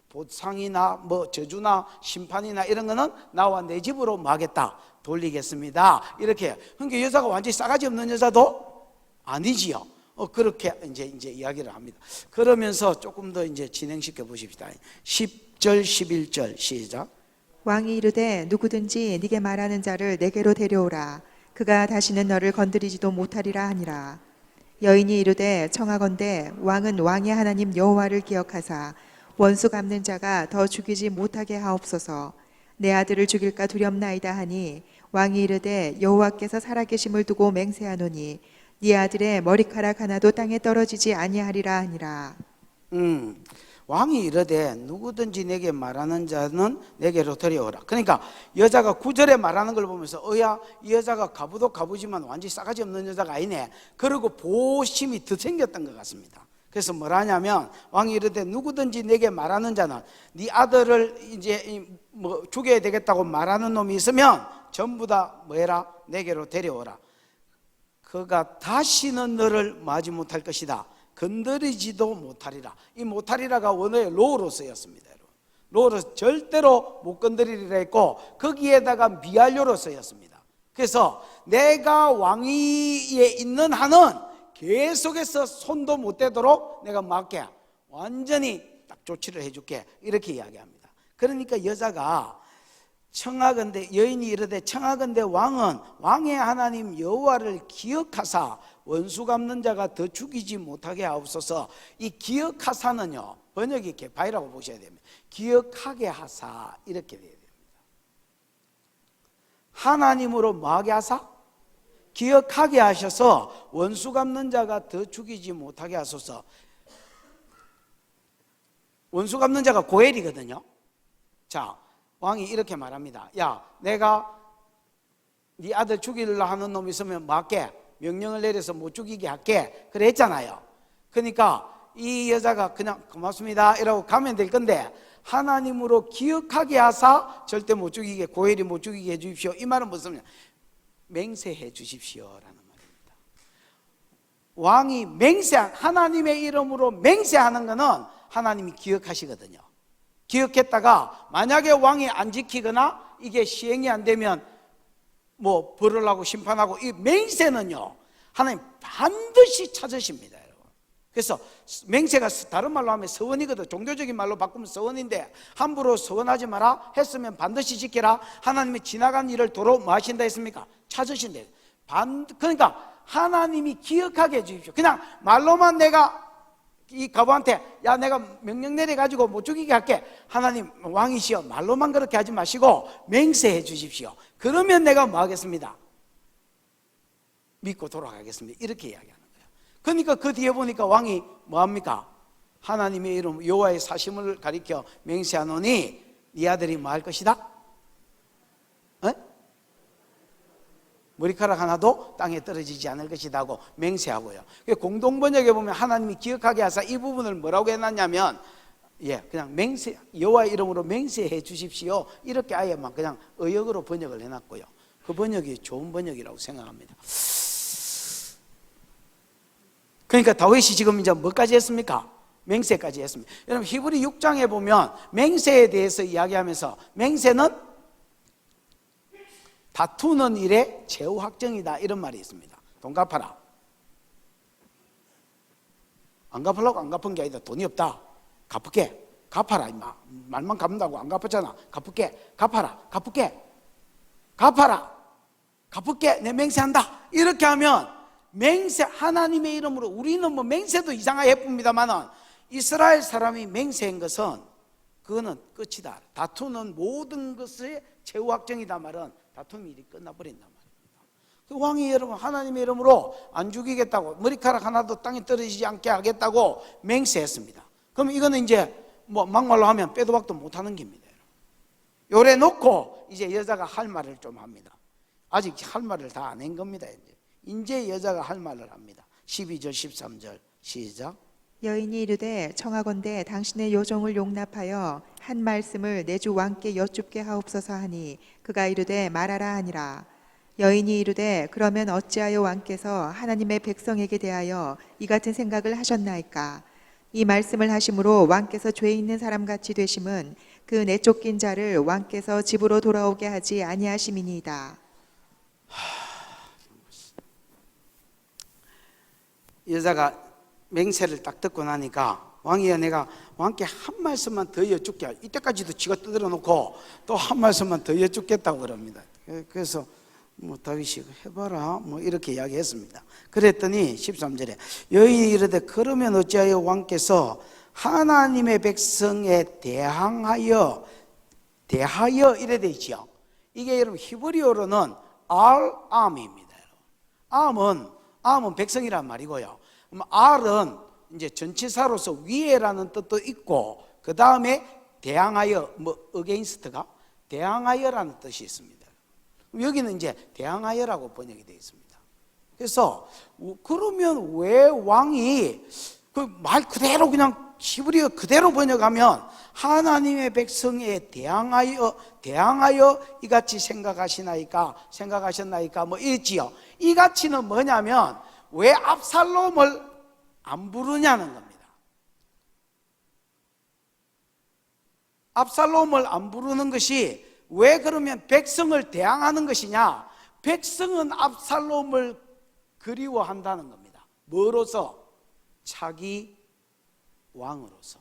보상이나 뭐 저주나 심판이나 이런 거는 나와 내 집으로 뭐 하겠다, 돌리겠습니다. 이렇게. 그러니까 여자가 완전히 싸가지 없는 여자도 아니지요. 그렇게 이제 이야기를 합니다. 그러면서 조금 더 이제 진행시켜 보십시다. 10절 11절 시작. 왕이 이르되 누구든지 네게 말하는 자를 내게로 데려오라. 그가 다시는 너를 건드리지도 못하리라 하니라. 여인이 이르되 청하건대 왕은 왕의 하나님 여호와를 기억하사 원수 갚는 자가 더 죽이지 못하게 하옵소서. 내 아들을 죽일까 두렵나이다 하니 왕이 이르되 여호와께서 살아계심을 두고 맹세하노니 네 아들의 머리카락 하나도 땅에 떨어지지 아니하리라 하니라. 왕이 이르되 누구든지 내게 말하는 자는 내게로 데려오라. 그러니까 여자가 9절에 말하는 걸 보면서 이 여자가 가부도 가부지만 완전히 싸가지 없는 여자가 아니네. 그리고 보심이 더 생겼던 것 같습니다. 그래서 뭐라 하냐면, 왕이 이르되 누구든지 내게 말하는 자는, 네 아들을 이제 뭐 죽여야 되겠다고 말하는 놈이 있으면 전부 다 뭐해라, 내게로 데려오라. 그가 다시는 너를 맞이 못할 것이다. 건드리지도 못하리라. 이 못하리라가 원어의 로우로 쓰였습니다. 로우로 절대로 못 건드리리라 했고, 거기에다가 미알료로 쓰였습니다. 그래서 내가 왕위에 있는 한은 계속해서 손도 못 대도록 내가 막게, 완전히 딱 조치를 해줄게, 이렇게 이야기합니다. 그러니까 여자가 청하건대, 여인이 이르되 청하건대 왕은 왕의 하나님 여호와를 기억하사 원수 갚는 자가 더 죽이지 못하게 하옵소서. 이 기억하사는요, 번역이 이렇게 바이라고 보셔야 됩니다. 기억하게 하사, 이렇게 돼야 됩니다. 하나님으로 뭐하게 하사? 기억하게 하셔서 원수 갚는 자가 더 죽이지 못하게 하소서. 원수 갚는 자가 고엘이거든요. 자, 왕이 이렇게 말합니다. 야, 내가 네 아들 죽이려 하는 놈 있으면 뭐 할게? 명령을 내려서 못 죽이게 할게. 그래 했잖아요. 그러니까 이 여자가 그냥 고맙습니다 이러고 가면 될 건데, 하나님으로 기억하게 하사 절대 못 죽이게, 고엘이 못 죽이게 해 주십시오. 이 말은 무슨 말이냐? 맹세해 주십시오라는 말입니다. 왕이 하나님의 이름으로 맹세하는 것은 하나님이 기억하시거든요. 기억했다가 만약에 왕이 안 지키거나 이게 시행이 안 되면 뭐 벌을 하고 심판하고, 이 맹세는요 하나님 반드시 찾으십니다, 여러분. 그래서 맹세가 다른 말로 하면 서원이거든. 종교적인 말로 바꾸면 서원인데, 함부로 서원하지 마라 했으면 반드시 지켜라. 하나님이 지나간 일을 도로 뭐 하신다 했습니까? 찾으신다. 그러니까 하나님이 기억하게 해주십시오. 그냥 말로만 내가 이 가부한테 야 내가 명령 내려가지고 못 죽이게 할게, 하나님 왕이시여 말로만 그렇게 하지 마시고 맹세해 주십시오. 그러면 내가 뭐 하겠습니다? 믿고 돌아가겠습니다. 이렇게 이야기하는 거예요. 그러니까 그 뒤에 보니까 왕이 뭐 합니까? 하나님의 이름 여호와의 사심을 가리켜 맹세하노니 네 아들이 뭐 할 것이다? 머리카락 하나도 땅에 떨어지지 않을 것이다 하고 맹세하고요. 공동번역에 보면 하나님이 기억하게 하사 이 부분을 뭐라고 해놨냐면, 그냥 맹세, 여호와의 이름으로 맹세해 주십시오, 이렇게 아예만 그냥 의역으로 번역을 해놨고요. 그 번역이 좋은 번역이라고 생각합니다. 그러니까 다윗이 지금 이제 뭐까지 했습니까? 맹세까지 했습니다. 여러분 히브리 6장에 보면 맹세에 대해서 이야기하면서, 맹세는 다투는 일의 최후 확정이다, 이런 말이 있습니다. 돈 갚아라. 안 갚으려고 안 갚은 게 아니다. 돈이 없다. 갚을게. 갚아라 임마. 말만 갚는다고 안 갚았잖아. 갚을게. 갚아라. 갚을게. 갚아라. 갚을게, 내 맹세한다. 이렇게 하면 맹세, 하나님의 이름으로, 우리는 뭐 맹세도 이상하게 예쁩니다만은 이스라엘 사람이 맹세한 것은 그거는 끝이다. 다투는 모든 것의 최후 확정이다 말은 다툼이 일이 끝나버린단 말입니다. 그 왕이 여러분 하나님의 이름으로 안 죽이겠다고, 머리카락 하나도 땅에 떨어지지 않게 하겠다고 맹세했습니다. 그럼 이거는 이제 뭐 막말로 하면 빼도 박도 못하는 겁니다. 요래 놓고 이제 여자가 할 말을 좀 합니다. 아직 할 말을 다 안 한 겁니다. 이제 여자가 할 말을 합니다. 12절 13절 시작. 여인이 이르되 청하건대 당신의 요종을 용납하여 한 말씀을 내 주 왕께 여쭙게 하옵소서 하니 그가 이르되 말하라 하니라. 여인이 이르되 그러면 어찌하여 왕께서 하나님의 백성에게 대하여 이 같은 생각을 하셨나이까? 이 말씀을 하심으로 왕께서 죄 있는 사람같이 되심은 그 내쫓긴 자를 왕께서 집으로 돌아오게 하지 아니하심이니이다. 여자가 맹세를 딱 듣고 나니까 왕이야, 내가 왕께 한 말씀만 더 여쭙게, 이때까지도 지가 떠들어 놓고 또 한 말씀만 더 여쭙겠다고 그럽니다. 그래서 뭐 다윗이 해봐라 뭐 이렇게 이야기했습니다. 그랬더니 13절에 여인이 이르되 그러면 어찌하여 왕께서 하나님의 백성에 대항하여 이래 되지요. 이게 여러분 히브리어로는 알암입니다. 암은 백성이란 말이고요. 알은 이제 전치사로서 위에라는 뜻도 있고, 그 다음에 대항하여, 뭐 against가 대항하여라는 뜻이 있습니다. 여기는 이제 대항하여라고 번역이 되어 있습니다. 그래서 그러면 왜 왕이 그 말 그대로 그냥 히브리어 그대로 번역하면 하나님의 백성에 대항하여 이같이 생각하셨나이까 뭐 있지요. 이같이는 뭐냐면 왜 압살롬을 안 부르냐는 겁니다. 압살롬을 안 부르는 것이 왜 그러면 백성을 대항하는 것이냐? 백성은 압살롬을 그리워한다는 겁니다. 뭐로서? 차기 왕으로서.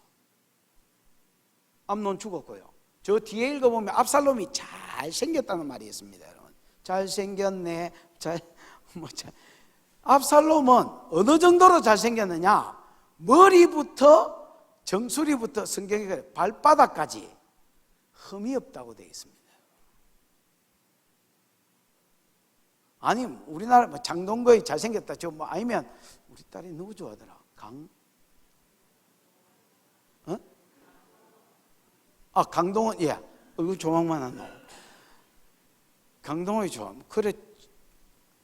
암논 죽었고요. 저 뒤에 읽어보면 압살롬이 잘생겼다는 말이 있습니다. 여러분, 잘생겼네. 압살롬은 어느 정도로 잘생겼느냐? 머리부터 정수리부터 성경에 그래 발바닥까지 흠이 없다고 되어 있습니다. 아니 우리나라 뭐 장동건이 잘생겼다 저 뭐 아니면 우리 딸이 누구 좋아하더라? 강동원. 예, 얼굴 조망만한 놈. 강동원이 좋아. 그래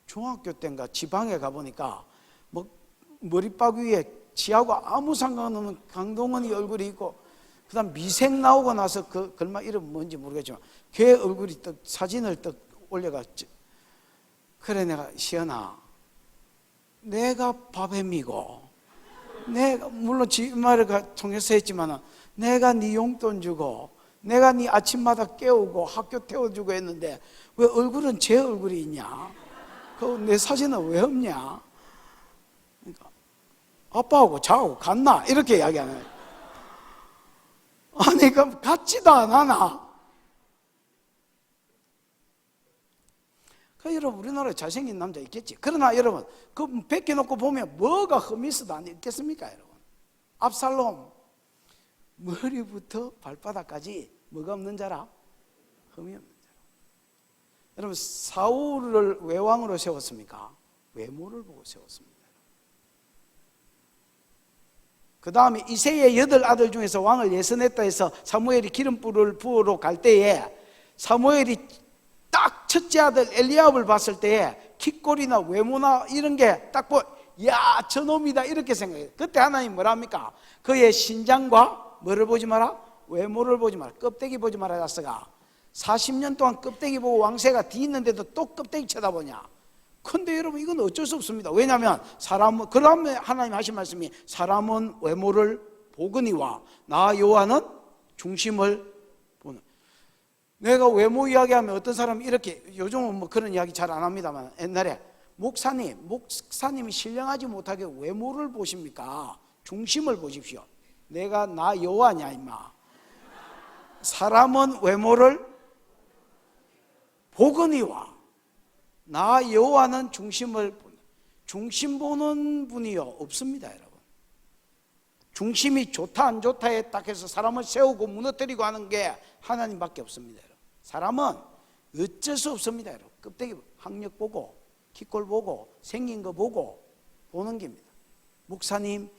중학교 때인가 지방에 가보니까 뭐 머리빡 위에 지하고 아무 상관없는 강동원이 얼굴이 있고, 그 다음 미생 나오고 나서 그 글마 이름 뭔지 모르겠지만 걔 얼굴이 딱 사진을 딱 올려갔지. 그래 내가 시연아, 내가 밥해미고 내가 물론 지 말을 통해서 했지만 내가 네 용돈 주고 내가 네 아침마다 깨우고 학교 태워주고 했는데 왜 얼굴은 제 얼굴이 있냐? 내 사진은 왜 없냐? 그러니까 아빠하고 자고 갔나? 이렇게 이야기하는. 아니 그럼 같지도 않아. 그 여러분 우리나라에 잘생긴 남자 있겠지. 그러나 여러분 그 벗겨놓고 보면 뭐가 흠이 있어도 안 있겠습니까? 여러분 압살롬 머리부터 발바닥까지 뭐가 없는 자라? 흠이 없는 자라. 여러분 사울을 왜 왕으로 세웠습니까? 외모를 보고 세웠습니다. 그 다음에 이새의 8아들 중에서 왕을 예선했다 해서 사무엘이 기름불을 부으러 갈 때에 사무엘이 딱 첫째 아들 엘리압을 봤을 때에 킥골이나 외모나 이런 게 딱 야 저놈이다 이렇게 생각해요. 그때 하나님 뭐라 합니까? 그의 신장과 뭐를 보지 마라? 외모를 보지 마라. 껍데기 보지 마라. 자스가 40년 동안 껍데기 보고 왕세가 뒤 있는데도 또 껍데기 쳐다보냐? 근데 여러분 이건 어쩔 수 없습니다. 왜냐하면 사람은, 그러면 하나님 하신 말씀이 사람은 외모를 보거니와 나 여호와는 중심을 보는. 내가 외모 이야기하면 어떤 사람이 이렇게, 요즘은 뭐 그런 이야기 잘 안 합니다만 옛날에 목사님이 신령하지 못하게 외모를 보십니까? 중심을 보십시오. 내가 나 여호와냐 임마. 사람은 외모를 보거니와 나 여호와는 중심 보는 분이요 없습니다, 여러분. 중심이 좋다 안 좋다에 딱 해서 사람을 세우고 무너뜨리고 하는 게 하나님밖에 없습니다, 여러분. 사람은 어쩔 수 없습니다, 여러분. 껍데기 학력 보고 키꼴 보고 생긴 거 보고 보는 겁니다. 목사님,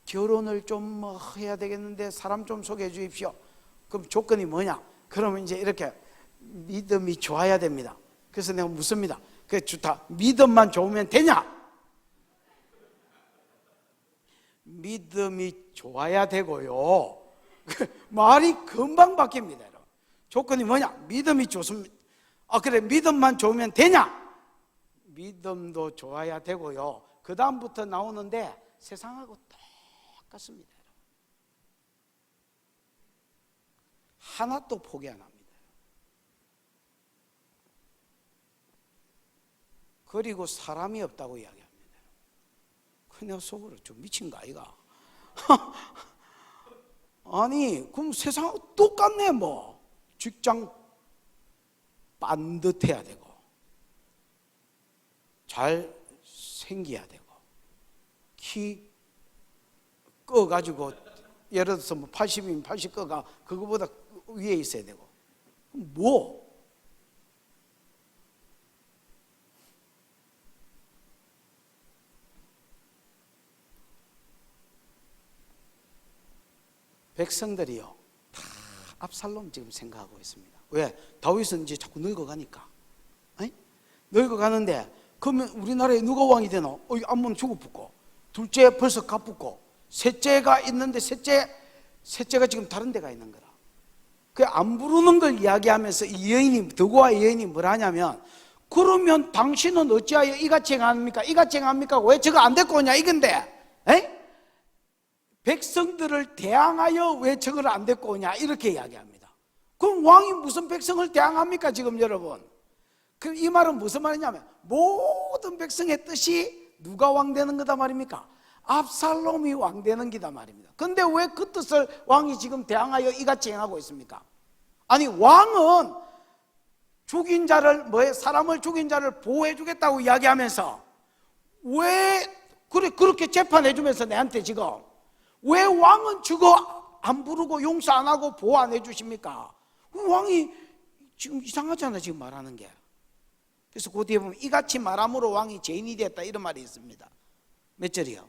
결혼을 좀 해야 되겠는데 사람 좀 소개해 주십시오. 그럼 조건이 뭐냐? 그러면 이제 이렇게 믿음이 좋아야 됩니다. 그래서 내가 묻습니다. 그게 좋다. 믿음만 좋으면 되냐? 믿음이 좋아야 되고요. 말이 금방 바뀝니다, 여러분. 조건이 뭐냐? 믿음이 좋습니다. 그래, 믿음만 좋으면 되냐? 믿음도 좋아야 되고요. 그 다음부터 나오는데 세상하고 똑같습니다, 여러분. 하나도 포기 안 합니다. 그리고 사람이 없다고 이야기합니다. 그냥 속으로 좀 미친 거 아이가? 아니, 그럼 세상하고 똑같네. 뭐 직장 반듯해야 되고 잘 생겨야 되고 키 꺼가지고 예를 들어서 뭐 80이면 80 꺼가 그거보다 위에 있어야 되고 뭐 백성들이요 다 압살롬 지금 생각하고 있습니다. 왜? 다윗은 이제 자꾸 늙어가니까. 아니? 늙어가는데 그러면 우리나라에 누가 왕이 되나? 암몬 죽어붙고 둘째 벌써 가붙고 셋째가 있는데 셋째가 지금 다른 데가 있는 거라. 그 안 부르는 걸 이야기하면서 이 여인이 드고와 여인이 뭘 하냐면 그러면 당신은 어찌하여 이같이 행합니까? 이같이 행합니까? 왜 저거 안 데리고 오냐 이건데 에? 백성들을 대항하여 왜 저걸 안 데리고 오냐 이렇게 이야기합니다. 그럼 왕이 무슨 백성을 대항합니까 지금 여러분? 그럼 이 말은 무슨 말이냐면 모든 백성의 뜻이 누가 왕 되는 거다 말입니까? 압살롬이 왕 되는 기다 말입니다. 근데 왜 그 뜻을 왕이 지금 대항하여 이같이 행하고 있습니까? 아니 왕은 죽인 자를 사람을 죽인 자를 보호해 주겠다고 이야기하면서 왜 그렇게 재판해 주면서 내한테 지금 왜 왕은 저거 안 부르고 용서 안 하고 보호 안 해주십니까? 왕이 지금 이상하잖아 지금 말하는 게. 그래서 그 뒤에 보면 이같이 말함으로 왕이 죄인이 됐다 이런 말이 있습니다. 몇 절이요?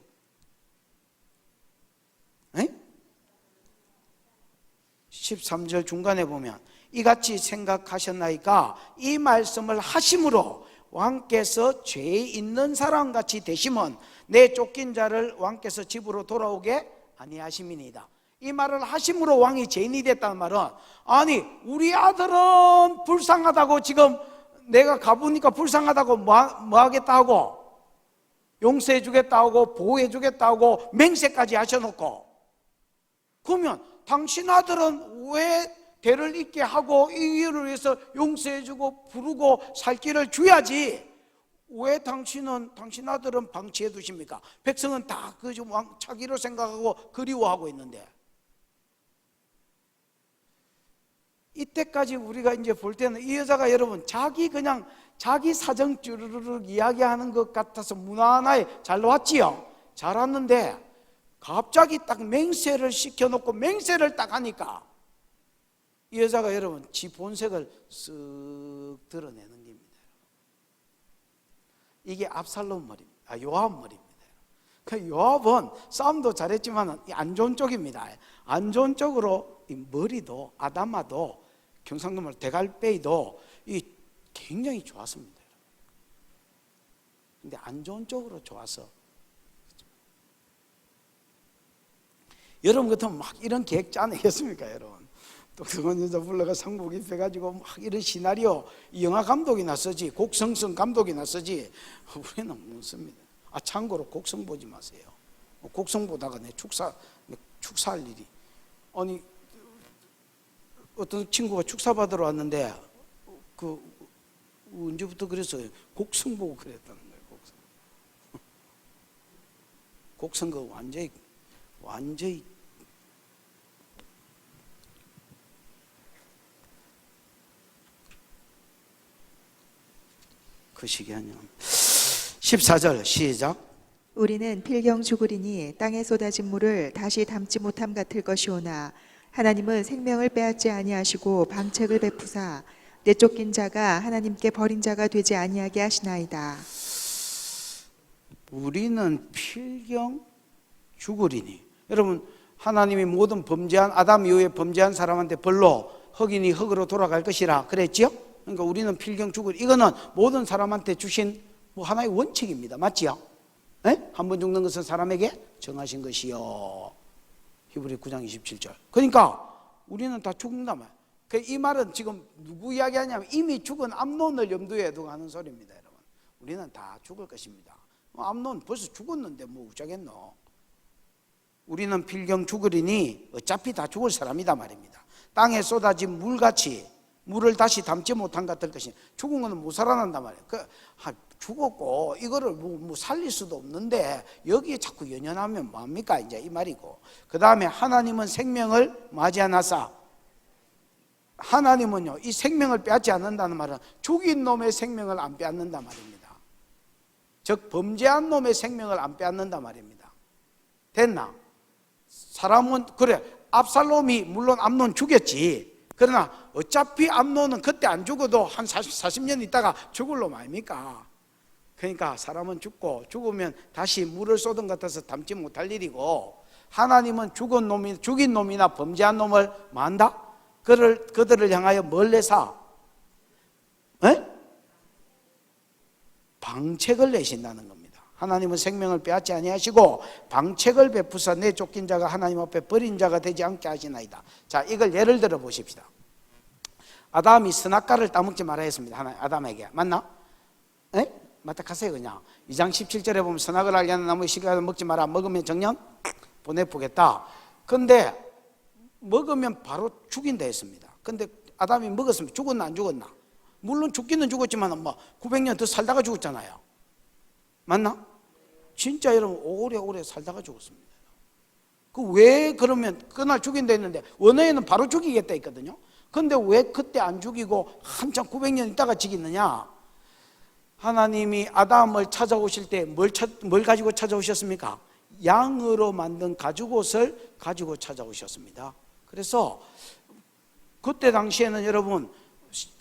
에? 13절 중간에 보면 이같이 생각하셨나이까 이 말씀을 하심으로 왕께서 죄 있는 사람같이 되시면 내 쫓긴 자를 왕께서 집으로 돌아오게 아니하심이니이다. 이 말을 하심으로 왕이 죄인이 됐다는 말은 아니 우리 아들은 불쌍하다고 지금 내가 가보니까 불쌍하다고 뭐 하겠다 하고 용서해 주겠다 하고 보호해 주겠다 하고 맹세까지 하셔놓고 그러면 당신 아들은 왜 대를 잇게 하고 이 일을 위해서 용서해 주고 부르고 살 길을 줘야지 왜 당신 아들은 방치해 두십니까? 백성은 다 그 자기로 생각하고 그리워하고 있는데 이때까지 우리가 이제 볼 때는 이 여자가 여러분 자기 사정 쭈르르륵 이야기하는 것 같아서 무난하게 잘 나왔지요. 잘 왔는데 갑자기 딱 맹세를 시켜놓고 맹세를 딱 하니까 이 여자가 여러분 지 본색을 쓱 드러내는 겁니다. 이게 압살롬 머리입니다. 요압 머리입니다. 그 요압은 싸움도 잘했지만 안 좋은 쪽입니다. 안 좋은 쪽으로 이 머리도 아담아도 경상도말 대갈배이도 이 굉장히 좋았습니다. 근데 안 좋은 쪽으로 좋아서 여러분 같으면 막 이런 계획 짜내겠습니까 여러분? 똑똑한 여자 불러가 상복 입혀가지고 막 이런 시나리오 영화 감독이나 쓰지 곡성성 감독이나 쓰지 우리는 못 씁니다. 참고로 곡성 보지 마세요. 곡성 보다가 내 축사할 일이 아니 어떤 친구가 축사 받으러 왔는데 그 언제부터 그랬어요? 곡성 보고 그랬다는 거예요. 곡성 그 완전히 그 시기 아니야. 14절 시작. 우리는 필경 죽으리니 땅에 쏟아진 물을 다시 담지 못함 같을 것이오나 하나님은 생명을 빼앗지 아니하시고 방책을 베푸사 내쫓긴 자가 하나님께 버린 자가 되지 아니하게 하시나이다. 우리는 필경 죽으리니. 여러분, 하나님이 모든 범죄한 아담 이후에 범죄한 사람한테 벌로 흑인이 흑으로 돌아갈 것이라 그랬지요? 그러니까 우리는 필경 죽으리. 이거는 모든 사람한테 주신 뭐 하나의 원칙입니다. 맞지요? 한 번 죽는 것은 사람에게 정하신 것이요. 히브리 9장 27절. 그러니까 우리는 다 죽는단 말이에요. 이 말은 지금 누구 이야기하냐면 이미 죽은 암논을 염두에 두고 하는 소리입니다. 여러분, 우리는 다 죽을 것입니다. 암논 벌써 죽었는데 뭐 어쩌겠노. 우리는 필경 죽으리니 어차피 다 죽을 사람이다 말입니다. 땅에 쏟아진 물같이 물을 다시 담지 못한 것 같을 것이. 죽은 거는 못 살아난단 말이에요. 죽었고 이거를 뭐 살릴 수도 없는데 여기에 자꾸 연연하면 뭐합니까? 이제 이 말이고. 그 다음에 하나님은 생명을 맞이하나사. 하나님은요, 이 생명을 빼앗지 않는다는 말은 죽인 놈의 생명을 안 빼앗는단 말입니다. 즉 범죄한 놈의 생명을 안 빼앗는단 말입니다. 됐나? 사람은 그래, 압살롬이 물론 암논 죽였지. 그러나 어차피 암논은 그때 안 죽어도 한 40년 있다가 죽을 놈 아닙니까? 그러니까 사람은 죽고 죽으면 다시 물을 쏟은 것 같아서 담지 못할 일이고, 하나님은 죽인 놈이나 범죄한 놈을 만다? 그들을 향하여 뭘 내사? 방책을 내신다는 겁니다. 하나님은 생명을 빼앗지 아니하시고 방책을 베푸사 내쫓긴 자가 하나님 앞에 버린 자가 되지 않게 하시나이다. 자, 이걸 예를 들어 보십시다. 아담이 선악과를 따먹지 말아야 했습니다. 아담에게. 맞나? 맞다 가세요. 그냥 2장 17절에 보면 선악을 알게 하는 나무 시가를 먹지 마라. 먹으면 정령 보내보겠다. 근데 먹으면 바로 죽인다 했습니다. 근데 아담이 먹었으면 죽었나 안 죽었나? 물론 죽기는 죽었지만 뭐 900년 더 살다가 죽었잖아요. 맞나? 진짜 여러분 오래오래 살다가 죽었습니다. 그 왜 그러면 그날 죽인다 했는데 원어에는 바로 죽이겠다 했거든요. 근데 왜 그때 안 죽이고 한참 900년 있다가 죽이느냐? 하나님이 아담을 찾아오실 때 뭘 가지고 찾아오셨습니까? 양으로 만든 가죽옷을 가지고 찾아오셨습니다. 그래서 그때 당시에는 여러분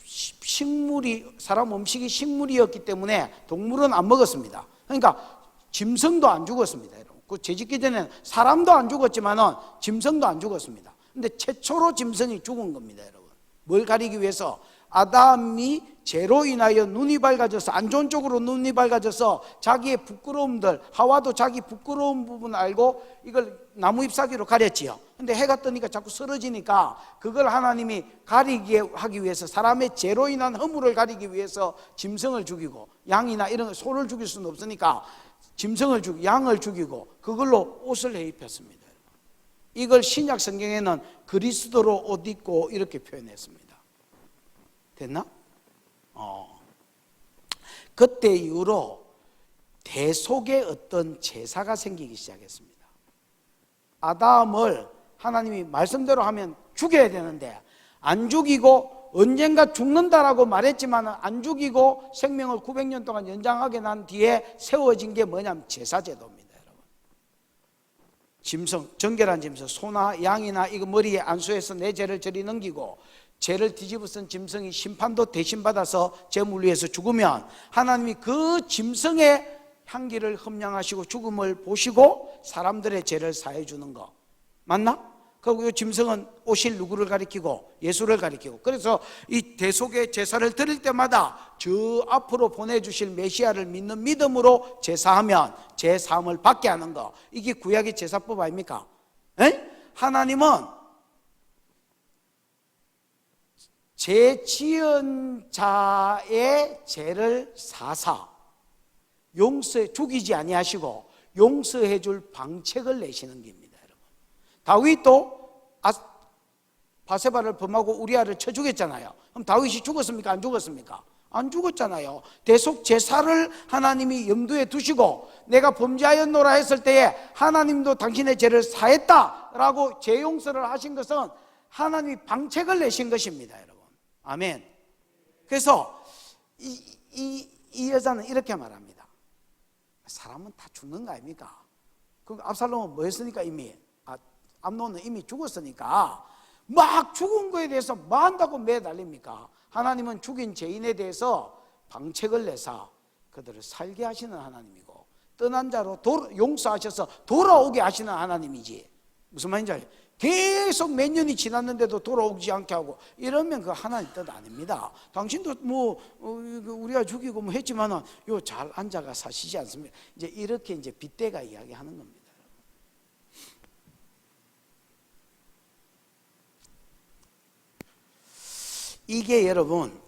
식물이, 사람 음식이 식물이었기 때문에 동물은 안 먹었습니다. 그러니까 짐승도 안 죽었습니다. 여러분, 그 재짓기 전에는 사람도 안 죽었지만은 짐승도 안 죽었습니다. 근데 최초로 짐승이 죽은 겁니다. 여러분, 뭘 가리기 위해서? 아담이 죄로 인하여 눈이 밝아져서, 안 좋은 쪽으로 눈이 밝아져서 자기의 부끄러움들, 하와도 자기 부끄러운 부분 알고 이걸 나무 잎사귀로 가렸지요. 근데 해가 뜨니까 자꾸 쓰러지니까 그걸 하나님이 가리게 하기 위해서, 사람의 죄로 인한 허물을 가리기 위해서 짐승을 죽이고, 양이나 이런 소를 죽일 수는 없으니까 짐승을 죽이고 양을 죽이고 그걸로 옷을 해 입혔습니다. 이걸 신약 성경에는 그리스도로 옷 입고 이렇게 표현했습니다. 됐나? 그때 이후로 대속의 어떤 제사가 생기기 시작했습니다. 아담을 하나님이 말씀대로 하면 죽여야 되는데 안 죽이고, 언젠가 죽는다라고 말했지만 안 죽이고 생명을 900년 동안 연장하게 난 뒤에 세워진 게 뭐냐면 제사제도입니다. 여러분, 짐승, 정결한 짐승, 소나 양이나 이거 머리에 안수해서 내 죄를 저리 넘기고, 죄를 뒤집어 쓴 짐승이 심판도 대신받아서 제물 위에서 죽으면 하나님이 그 짐승의 향기를 흠량하시고 죽음을 보시고 사람들의 죄를 사해 주는 거 맞나? 그리고 이 짐승은 오실 누구를 가리키고? 예수를 가리키고. 그래서 이 대속의 제사를 드릴 때마다 저 앞으로 보내주실 메시아를 믿는 믿음으로 제사하면 죄 사함을 받게 하는 거, 이게 구약의 제사법 아닙니까? 하나님은 죄 지은 자의 죄를 사사 용서해, 죽이지 아니하시고 용서해 줄 방책을 내시는 겁니다. 여러분, 다윗도 바세바를 범하고 우리아를 쳐 죽였잖아요. 그럼 다윗이 죽었습니까? 안 죽었습니까? 안 죽었잖아요. 대속 제사를 하나님이 염두에 두시고 내가 범죄하였노라 했을 때에 하나님도 당신의 죄를 사했다라고 죄 용서를 하신 것은 하나님이 방책을 내신 것입니다. 여러분, 아멘. 그래서 이 여자는 이렇게 말합니다. 사람은 다 죽는 거 아닙니까? 그 압살롬은 뭐 했으니까 이미 암논은 이미 죽었으니까 막 죽은 거에 대해서 뭐 한다고 매달립니까? 하나님은 죽인 죄인에 대해서 방책을 내사 그들을 살게 하시는 하나님이고 떠난 자로 용서하셔서 돌아오게 하시는 하나님이지. 무슨 말인지 알죠? 계속 몇 년이 지났는데도 돌아오지 않게 하고 이러면 그 하나님 뜻 아닙니다. 당신도 뭐 우리가 죽이고 뭐 했지만은 요 잘 앉아가 사시지 않습니까? 이제 이렇게 이제 빗대가 이야기하는 겁니다. 이게 여러분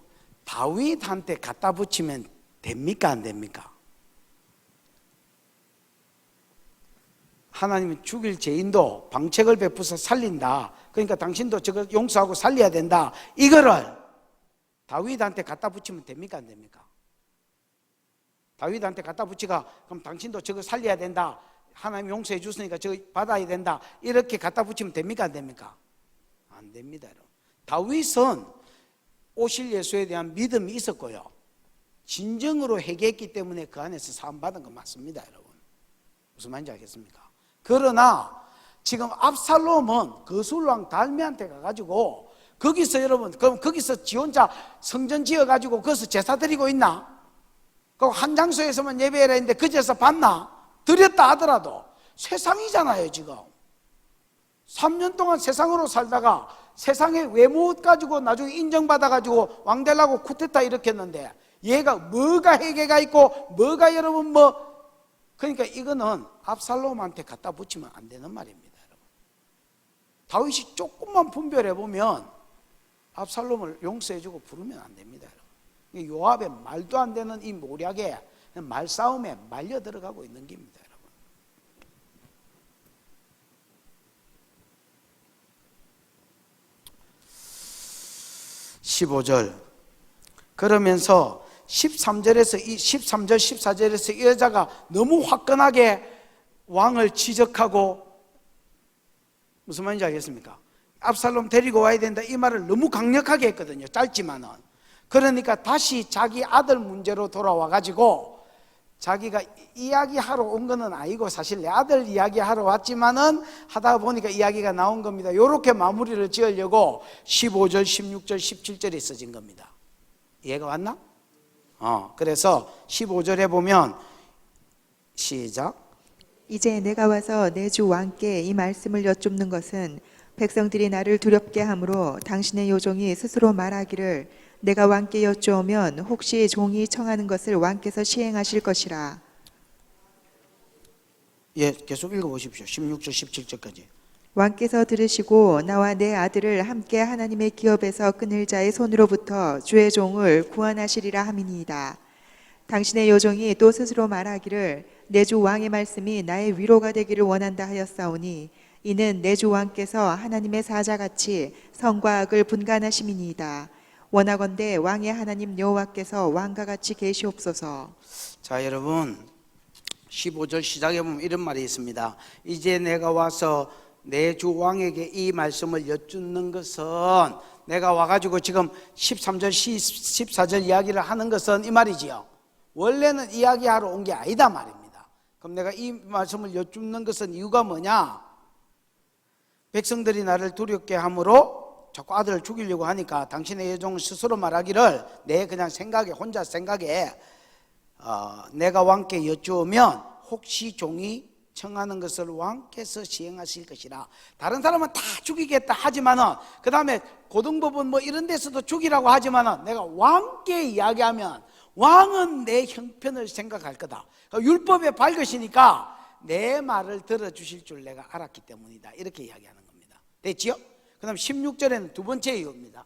다윗한테 갖다 붙이면 됩니까 안 됩니까? 하나님은 죽일 죄인도 방책을 베푸서 살린다. 그러니까 당신도 저거 용서하고 살려야 된다. 이거를 다윗한테 갖다 붙이면 됩니까 안 됩니까? 다윗한테 갖다 붙이가 그럼 당신도 저거 살려야 된다. 하나님 용서해 주시니까 저거 받아야 된다. 이렇게 갖다 붙이면 됩니까 안 됩니까? 안 됩니다. 여러분. 다윗은 오실 예수에 대한 믿음이 있었고요. 진정으로 회개했기 때문에 그 안에서 사함받은 건 맞습니다. 여러분. 무슨 말인지 알겠습니까? 그러나 지금 압살롬은 거술왕 달메한테 가가지고 거기서 여러분 그럼 거기서 지 혼자 성전 지어가지고 거기서 제사 드리고 있나? 그 한 장소에서만 예배해라 했는데 그제서 받나? 드렸다 하더라도 세상이잖아요. 지금 3년 동안 세상으로 살다가 세상의 외모 가지고 나중에 인정받아가지고 왕 되려고 쿠데타 일으켰는데 얘가 뭐가 회개가 있고 뭐가 여러분 뭐 그러니까 이거는 압살롬한테 갖다 붙이면 안 되는 말입니다. 여러분. 다윗이 조금만 분별해 보면 압살롬을 용서해주고 부르면 안 됩니다. 여러분. 요압의 말도 안 되는 이 모략에 말싸움에 말려 들어가고 있는 겁니다. 여러분. (15절) 그러면서 13절에서 13절 14절에서 이 여자가 너무 화끈하게 왕을 지적하고 무슨 말인지 알겠습니까? 압살롬 데리고 와야 된다 이 말을 너무 강력하게 했거든요. 짧지만은. 그러니까 다시 자기 아들 문제로 돌아와 가지고 자기가 이야기하러 온 거는 아니고 사실 내 아들 이야기하러 왔지만은 하다 보니까 이야기가 나온 겁니다. 이렇게 마무리를 지으려고 15절 16절 17절이 써진 겁니다. 이해가 왔나? 그래서 15절에 보면 시작. 이제 내가 와서 내 주 왕께 이 말씀을 여쭙는 것은 백성들이 나를 두렵게 함으로 당신의 요종이 스스로 말하기를 내가 왕께 여쭈오면 혹시 종이 청하는 것을 왕께서 시행하실 것이라. 예, 계속 읽어보십시오. 16절 17절까지. 왕께서 들으시고 나와 내 아들을 함께 하나님의 기업에서 끊을 자의 손으로부터 주의 종을 구원하시리라 함이니이다. 당신의 요종이 또 스스로 말하기를 내 주 왕의 말씀이 나의 위로가 되기를 원한다 하였사오니 이는 내 주 왕께서 하나님의 사자같이 선과 악을 분간하심이니이다. 원하건대 왕의 하나님 여호와께서 왕과 같이 계시옵소서. 자, 여러분 15절 시작에 보면 이런 말이 있습니다. 이제 내가 와서 내 주 왕에게 이 말씀을 여쭙는 것은 내가 와가지고 지금 13절 14절 이야기를 하는 것은 이 말이지요. 원래는 이야기하러 온 게 아니다 말입니다. 그럼 내가 이 말씀을 여쭙는 것은 이유가 뭐냐? 백성들이 나를 두렵게 함으로 자꾸 아들을 죽이려고 하니까 당신의 여종은 스스로 말하기를 내 그냥 생각에 혼자 생각에 내가 왕께 여쭈으면 혹시 종이 청하는 것을 왕께서 시행하실 것이라. 다른 사람은 다 죽이겠다 하지만은 그 다음에 고등법원 뭐 이런 데서도 죽이라고 하지만은 내가 왕께 이야기하면 왕은 내 형편을 생각할 거다. 그러니까 율법에 밝으시니까 내 말을 들어주실 줄 내가 알았기 때문이다. 이렇게 이야기하는 겁니다. 됐지요? 그 다음 16절에는 두 번째 이유입니다.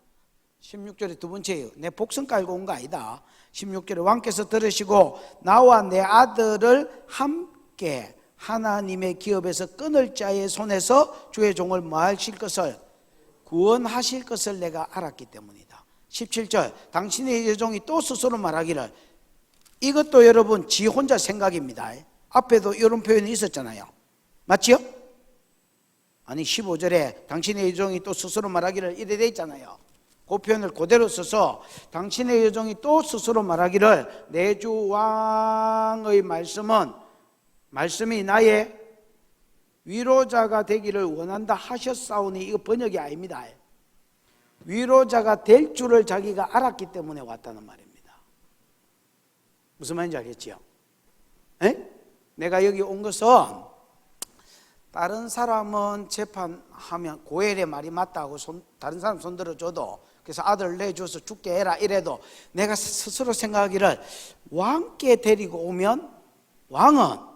16절에 두 번째 이유. 내 복성 깔고 온 거 아니다. 16절에 왕께서 들으시고 나와 내 아들을 함께 하나님의 기업에서 끊을 자의 손에서 주의 종을 뭐하실 것을 구원하실 것을 내가 알았기 때문이다. 17절 당신의 여종이 또 스스로 말하기를 이것도 여러분 지 혼자 생각입니다. 앞에도 이런 표현이 있었잖아요. 맞지요? 아니 15절에 당신의 여종이 또 스스로 말하기를 이래 돼 있잖아요. 그 표현을 그대로 써서 당신의 여종이 또 스스로 말하기를 내 주 왕의 말씀이 나의 위로자가 되기를 원한다 하셨사오니, 이거 번역이 아닙니다. 위로자가 될 줄을 자기가 알았기 때문에 왔다는 말입니다. 무슨 말인지 알겠지요? 에? 내가 여기 온 것은 다른 사람은 재판하면 고엘의 말이 맞다고 다른 사람 손들어줘도, 그래서 아들 내줘서 죽게 해라 이래도 내가 스스로 생각하기를 왕께 데리고 오면 왕은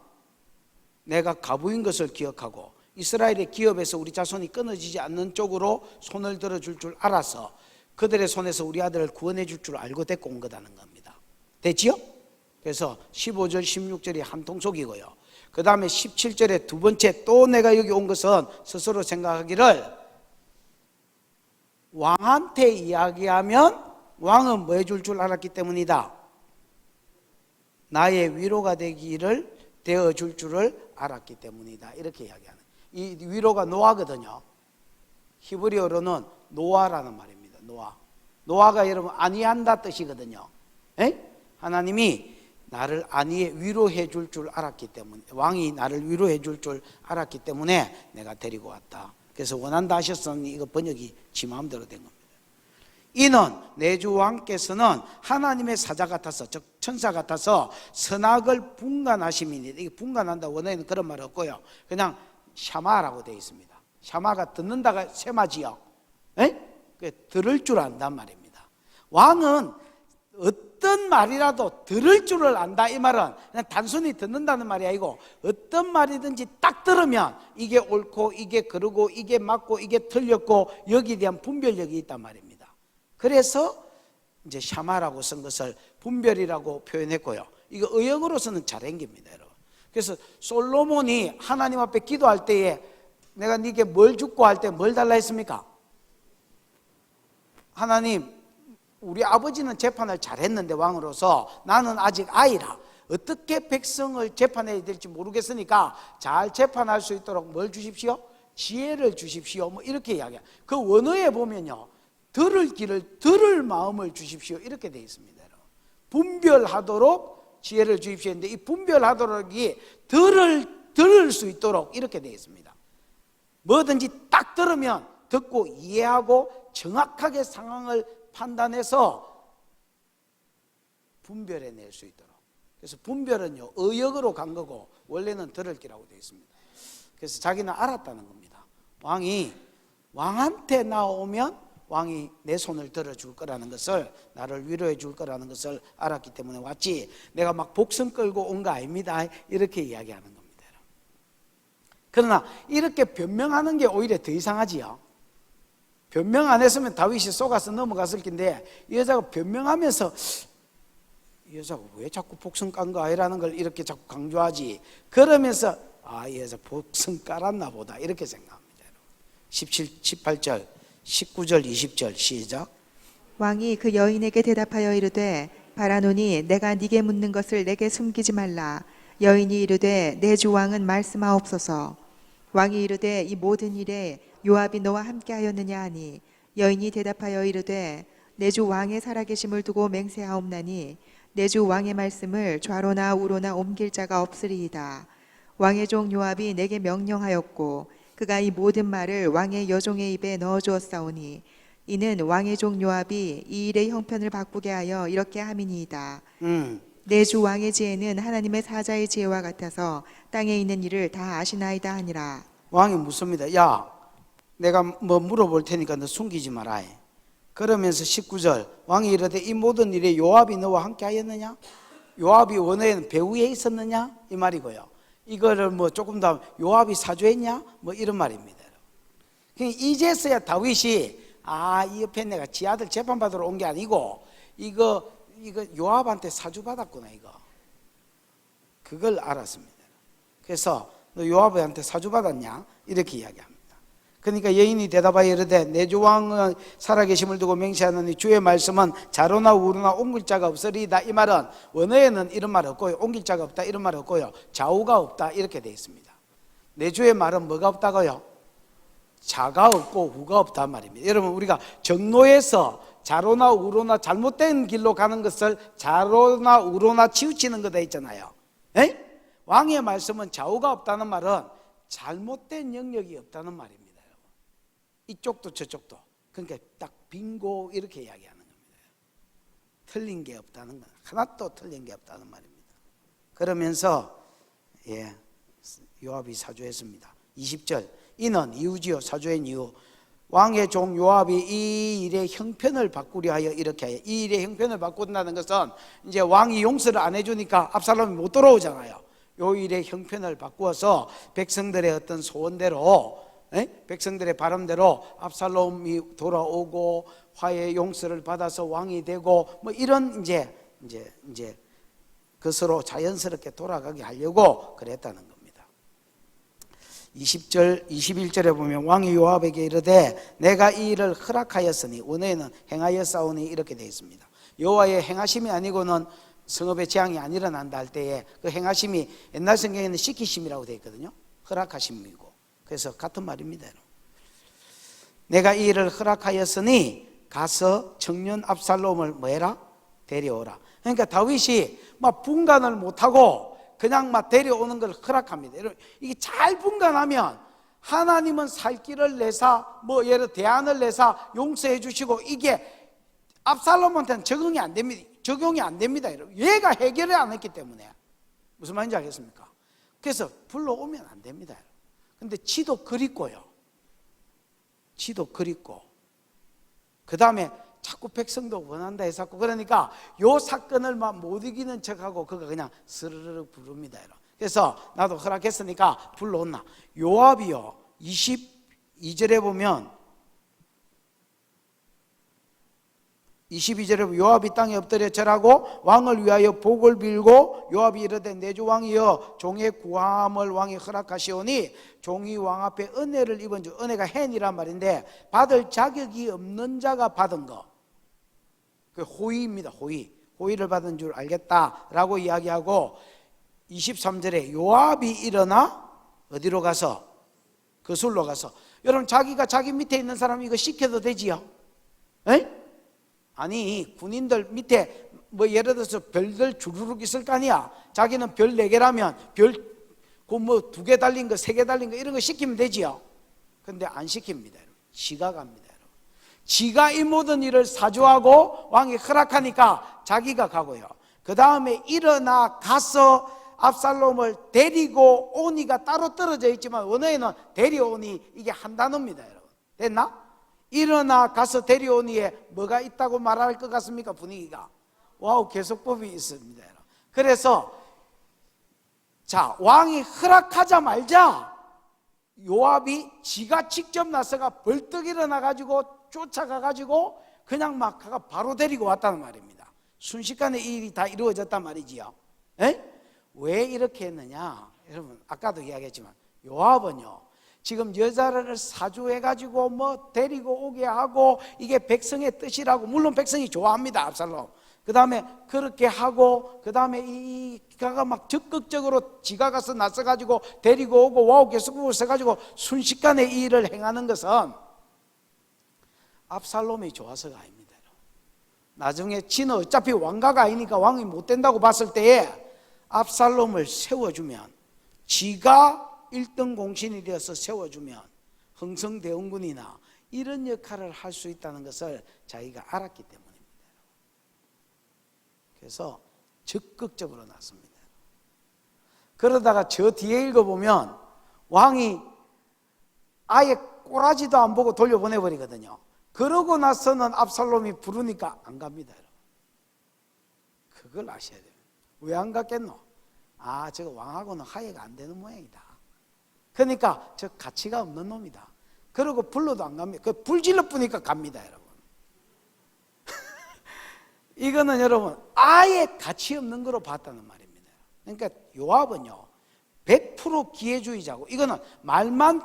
내가 가부인 것을 기억하고 이스라엘의 기업에서 우리 자손이 끊어지지 않는 쪽으로 손을 들어줄 줄 알아서 그들의 손에서 우리 아들을 구원해 줄 줄 알고 데리고 온 거다는 겁니다. 됐지요? 그래서 15절 16절이 한 통속이고요. 그 다음에 17절에 두 번째, 또 내가 여기 온 것은 스스로 생각하기를 왕한테 이야기하면 왕은 뭐 해줄 줄 알았기 때문이다. 나의 위로가 되어줄 줄을 알았기 때문이다. 이렇게 이야기하는, 이 위로가 노아거든요. 히브리어로는 노아라는 말입니다. 노아가 여러분 안위한다 뜻이거든요. 하나님이 나를 안위에 위로해 줄 줄 알았기 때문에, 왕이 나를 위로해 줄 줄 알았기 때문에 내가 데리고 왔다. 그래서 원한다 하셨으니 이거 번역이 지 마음대로 된 겁니다. 이는 내 주 왕께서는 하나님의 사자 같아서, 즉 천사 같아서 선악을 분간하심이니, 이게 분간한다 원어에는 그런 말 없고요. 그냥 샤마라고 되어 있습니다. 샤마가 듣는다가 세마지요. 들을 줄 안단 말입니다. 왕은 어떤 말이라도 들을 줄을 안다, 이 말은 그냥 단순히 듣는다는 말이 아니고 어떤 말이든지 딱 들으면 이게 옳고 이게 그르고 이게 맞고 이게 틀렸고 여기에 대한 분별력이 있단 말입니다. 그래서 이제 샤마라고 쓴 것을 분별이라고 표현했고요. 이거 의역으로서는 잘행깁니다, 여러분. 그래서 솔로몬이 하나님 앞에 기도할 때에 내가 네게 뭘 줍고 할 때 뭘 달라 했습니까? 하나님, 우리 아버지는 재판을 잘했는데 왕으로서 나는 아직 아이라 어떻게 백성을 재판해야 될지 모르겠으니까 잘 재판할 수 있도록 뭘 주십시오? 지혜를 주십시오. 뭐 이렇게 이야기해요. 그 원어에 보면요, 들을 마음을 주십시오 이렇게 되어 있습니다. 분별하도록 지혜를 주십시오 했는데, 이 분별하도록이 들을 수 있도록 이렇게 되어 있습니다. 뭐든지 딱 들으면 듣고 이해하고 정확하게 상황을 판단해서 분별해낼 수 있도록. 그래서 분별은요 의역으로 간 거고 원래는 들을 기라고 되어 있습니다. 그래서 자기는 알았다는 겁니다. 왕한테 나오면 왕이 내 손을 들어줄 거라는 것을, 나를 위로해 줄 거라는 것을 알았기 때문에 왔지, 내가 막 복선 끌고 온 거 아닙니다, 이렇게 이야기하는 겁니다. 그러나 이렇게 변명하는 게 오히려 더 이상하지요. 변명 안 했으면 다윗이 속아서 넘어갔을 텐데, 이 여자가 변명하면서 이 여자가 왜 자꾸 복선 깐 거 아니라는 걸 이렇게 자꾸 강조하지, 그러면서 이 여자 복선 깔았나 보다 이렇게 생각합니다. 18절 19절 20절 시작. 왕이 그 여인에게 대답하여 이르되 바라노니 내가 네게 묻는 것을 내게 숨기지 말라. 여인이 이르되 내 주 왕은 말씀하옵소서. 왕이 이르되 이 모든 일에 요압이 너와 함께하였느냐 하니, 여인이 대답하여 이르되 내 주 왕의 살아계심을 두고 맹세하옵나니 내 주 왕의 말씀을 좌로나 우로나 옮길 자가 없으리이다. 왕의 종 요압이 내게 명령하였고 그가 이 모든 말을 왕의 여종의 입에 넣어주었사오니 이는 왕의 종 요압이 이 일의 형편을 바꾸게 하여 이렇게 함이니이다. 내 주 왕의 지혜는 하나님의 사자의 지혜와 같아서 땅에 있는 일을 다 아시나이다 하니라. 왕이 묻습니다. 야, 내가 뭐 물어볼 테니까 너 숨기지 마라. 그러면서 19절, 왕이 이르되 이 모든 일에 요압이 너와 함께 하였느냐? 요압이 원어에는 배후에 있었느냐? 이 말이고요. 이거를 뭐 조금 더 요압이 사주했냐? 뭐 이런 말입니다. 이제서야 다윗이 이 옆에 내가 지 아들 재판받으러 온 게 아니고 이거 요압한테 사주받았구나, 이거. 그걸 알았습니다. 그래서 너 요압한테 사주받았냐? 이렇게 이야기합니다. 그러니까 여인이 대답하여 이르되 내 주 왕은 살아계심을 두고 맹세하노니 주의 말씀은 좌로나 우로나 옮길 자가 없으리이다. 이 말은 원어에는 이런 말 없고요, 옮길 자가 없다 이런 말 없고요, 좌우가 없다 이렇게 되어 있습니다. 내 주의 말은 뭐가 없다고요? 좌가 없고 우가 없단 말입니다. 여러분, 우리가 정로에서 좌로나 우로나 잘못된 길로 가는 것을 좌로나 우로나 치우치는 거 돼 있잖아요. 에? 왕의 말씀은 좌우가 없다는 말은 잘못된 영역이 없다는 말입니다. 여러분. 이쪽도 저쪽도. 그러니까 딱 빙고 이렇게 이야기하는 겁니다. 틀린 게 없다는 건, 하나도 틀린 게 없다는 말입니다. 그러면서 요압이 사주했습니다. 20절, 이는 이유지요. 사주한 이유. 왕의 종 요압이 이 일의 형편을 바꾸려 하여 이렇게 하여. 이 일의 형편을 바꾼다는 것은 이제 왕이 용서를 안 해주니까 압살롬이 못 돌아오잖아요. 요 일의 형편을 바꾸어서 백성들의 어떤 소원대로, 백성들의 바람대로 압살롬이 돌아오고 화해 용서를 받아서 왕이 되고 뭐 이런 이제 그것으로 자연스럽게 돌아가게 하려고 그랬다는 겁니다. 20절, 21절에 보면 왕이 요압에게 이르되 내가 이 일을 허락하였으니, 원어에는 행하였사오니 이렇게 되어 있습니다. 여호와의 행하심이 아니고는 성읍의 재앙이 안 일어난다 할 때에 그 행하심이 옛날 성경에는 시키심이라고 되어 있거든요. 허락하심이고. 그래서 같은 말입니다. 내가 이 일을 허락하였으니 가서 청년 압살롬을 뭐해라? 데려오라. 그러니까 다윗이 막 분간을 못하고 그냥 막 데려오는 걸 허락합니다. 여러분, 이게 잘 분간하면 하나님은 살 길을 내사, 뭐 예를 들어 대안을 내사 용서해 주시고, 이게 압살롬한테는 적용이 안 됩니다. 여러분. 얘가 해결을 안 했기 때문에. 무슨 말인지 알겠습니까? 그래서 불러오면 안 됩니다. 근데 지도 그립고요. 지도 그립고, 그 다음에 자꾸 백성도 원한다 해서, 그러니까 요 사건을 막 못 이기는 척하고 그가 그냥 스르르 부릅니다. 그래서 나도 허락했으니까 불러온나. 요압이요 22절에 보면, 22절에 보면 요압이 땅에 엎드려 절하고 왕을 위하여 복을 빌고, 요압이 이르되 내 주 왕이여 종의 구함을 왕이 허락하시오니 종이 왕 앞에 은혜를 입은 주, 은혜가 헨이란 말인데 받을 자격이 없는 자가 받은 거, 그 호의입니다. 호의를 받은 줄 알겠다라고 이야기하고, 23절에 요압이 일어나 어디로 가서? 거슬로 가서. 여러분, 자기가 자기 밑에 있는 사람 이거 시켜도 되지요? 에? 아니, 군인들 밑에 뭐 예를 들어서 별들 주르륵 있을 거 아니야. 자기는 별 4개라면 별 그 뭐 2개 달린 거, 3개 달린 거 이런 거 시키면 되지요. 근데 안 시킵니다. 지가 갑니다. 지가 이 모든 일을 사주하고 왕이 허락하니까 자기가 가고요. 그 다음에 일어나 가서 압살롬을 데리고 오니가 따로 떨어져 있지만 원어에는 데려오니 이게 한 단어입니다. 여러분, 됐나? 일어나 가서 데려오니에 뭐가 있다고 말할 것 같습니까? 분위기가. 와우, 계속법이 있습니다. 여러분. 그래서 자, 왕이 허락하자마자 요압이 지가 직접 나서가 벌떡 일어나가지고 쫓아가가지고 그냥 막 바로 데리고 왔다는 말입니다. 순식간에 이 일이 다 이루어졌단 말이지요. 왜 이렇게 했느냐? 여러분, 아까도 이야기했지만 요압은요, 지금 여자를 사주해가지고 뭐 데리고 오게 하고 이게 백성의 뜻이라고, 물론 백성이 좋아합니다, 압살롬. 그 다음에 그렇게 하고, 그 다음에 이가 막 적극적으로 지가 가서 나서가지고 데리고 오고 와우 계속 써가지고 순식간에 이 일을 행하는 것은 압살롬이 좋아서가 아닙니다. 나중에 지는 어차피 왕가가 아니니까 왕이 못 된다고 봤을 때에 압살롬을 세워주면, 지가 1등 공신이 되어서 세워주면 흥성대원군이나 이런 역할을 할 수 있다는 것을 자기가 알았기 때문입니다. 그래서 적극적으로 나섭니다. 그러다가 저 뒤에 읽어보면 왕이 아예 꼬라지도 안 보고 돌려보내버리거든요. 그러고 나서는 압살롬이 부르니까 안 갑니다. 그걸 아셔야 돼요. 왜 안 갔겠노? 아, 저거 왕하고는 화해가 안 되는 모양이다. 그러니까 저 가치가 없는 놈이다. 그러고 불러도 안 갑니다. 그 불질러 뿌니까 갑니다, 여러분. 이거는 여러분 아예 가치 없는 거로 봤다는 말입니다. 그러니까 요압은요 100% 기회주의자고, 이거는 말만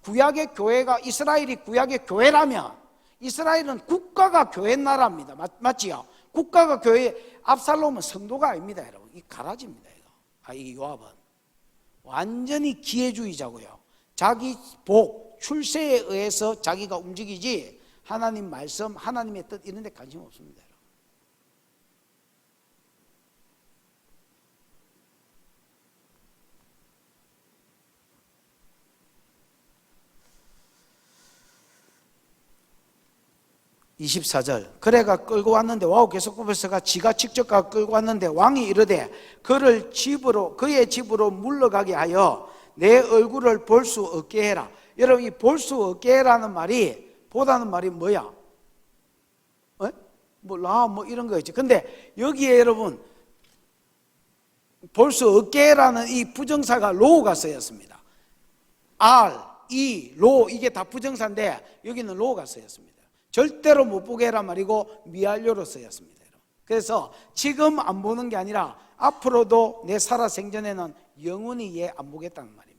구약의 교회가, 이스라엘이 구약의 교회라면 이스라엘은 국가가 교회 나라입니다. 맞지요? 국가가 교회, 압살롬은 성도가 아닙니다, 여러분. 이 가라지입니다, 이거. 이 요압은 완전히 기회주의자고요. 자기 복, 출세에 의해서 자기가 움직이지 하나님 말씀, 하나님의 뜻 이런 데 관심 없습니다. 24절 그래가 끌고 왔는데 와우 계속굽에서가 지가 직접 가 끌고 왔는데 왕이 이르되 그를 그의 집으로 물러가게 하여 내 얼굴을 볼 수 없게 해라. 여러분 이 볼 수 없게 해라는 말이 보다는 말이 뭐야? 뭐 이런 거였지. 근데 여기에 여러분 볼 수 없게 해라는 이 부정사가 로가 쓰였습니다. R, E, 로 이게 다 부정사인데 여기는 로가 쓰였습니다. 절대로 못 보게 해라 말이고 미알료로 쓰였습니다. 그래서 지금 안 보는 게 아니라 앞으로도 내 살아생전에는 영원히 얘 안 보겠다는 말입니다.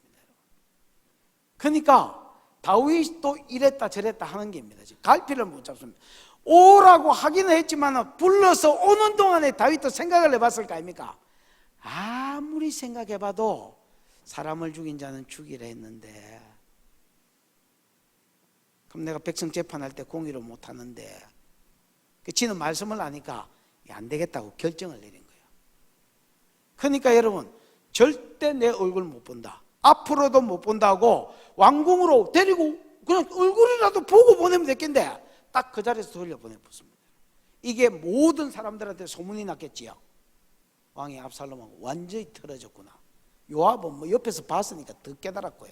그러니까 다윗도 이랬다 저랬다 하는 게입니다. 갈피를 못 잡습니다. 오라고 하기는 했지만 불러서 오는 동안에 다윗도 생각을 해봤을 거 아닙니까? 아무리 생각해봐도 사람을 죽인 자는 죽이라 했는데 그럼 내가 백성 재판할 때 공의로 못하는데 지는 말씀을 하니까 안 되겠다고 결정을 내린 거예요. 그러니까 여러분 절대 내 얼굴 못 본다, 앞으로도 못 본다고 왕궁으로 데리고 그냥 얼굴이라도 보고 보내면 됐겠는데 딱 그 자리에서 돌려보내봤습니다. 이게 모든 사람들한테 소문이 났겠지요. 왕이 압살롬하고 완전히 틀어졌구나. 요압은 뭐 옆에서 봤으니까 더 깨달았고요.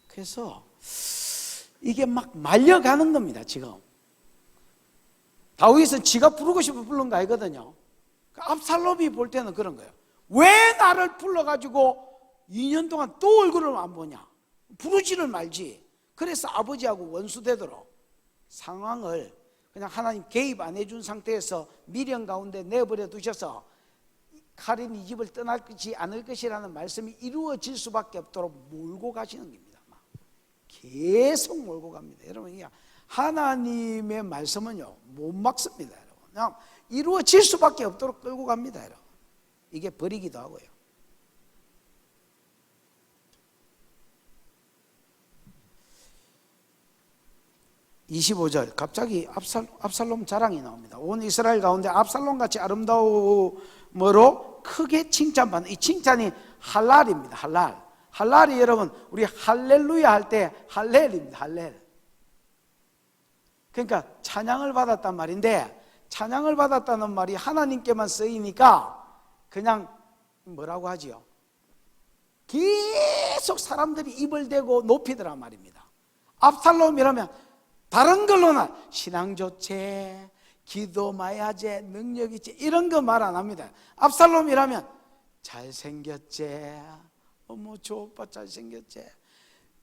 그래서 이게 막 말려가는 겁니다. 지금 다윗은 지가 부르고 싶어 부른 거 아니거든요. 압살롬이 볼 때는 그런 거예요. 왜 나를 불러가지고 2년 동안 또 얼굴을 안 보냐, 부르지를 말지. 그래서 아버지하고 원수되도록 상황을 그냥 하나님 개입 안 해준 상태에서 미련 가운데 내버려 두셔서 칼이 네 집을 떠나지 않을 것이라는 말씀이 이루어질 수밖에 없도록 몰고 가시는 겁니다. 계속 몰고 갑니다. 여러분 이게 하나님의 말씀은요 못 막습니다. 여러분 그냥 이루어질 수밖에 없도록 끌고 갑니다. 여러분 이게 버리기도 하고요. (25절) 갑자기 압살롬 자랑이 나옵니다. 온 이스라엘 가운데 압살롬같이 아름다움으로 크게 칭찬받는, 이 칭찬이 할랄입니다. 할랄이 여러분 우리 할렐루야 할 때 할렐입니다. 할렐. 그러니까 찬양을 받았단 말인데, 찬양을 받았다는 말이 하나님께만 쓰이니까 그냥 뭐라고 하지요? 계속 사람들이 입을 대고 높이더란 말입니다. 압살롬이라면 다른 걸로는 신앙 좋지, 기도 마야제, 능력 있지 이런 거 말 안 합니다. 압살롬이라면 잘생겼지, 어머 저 오빠 잘생겼지,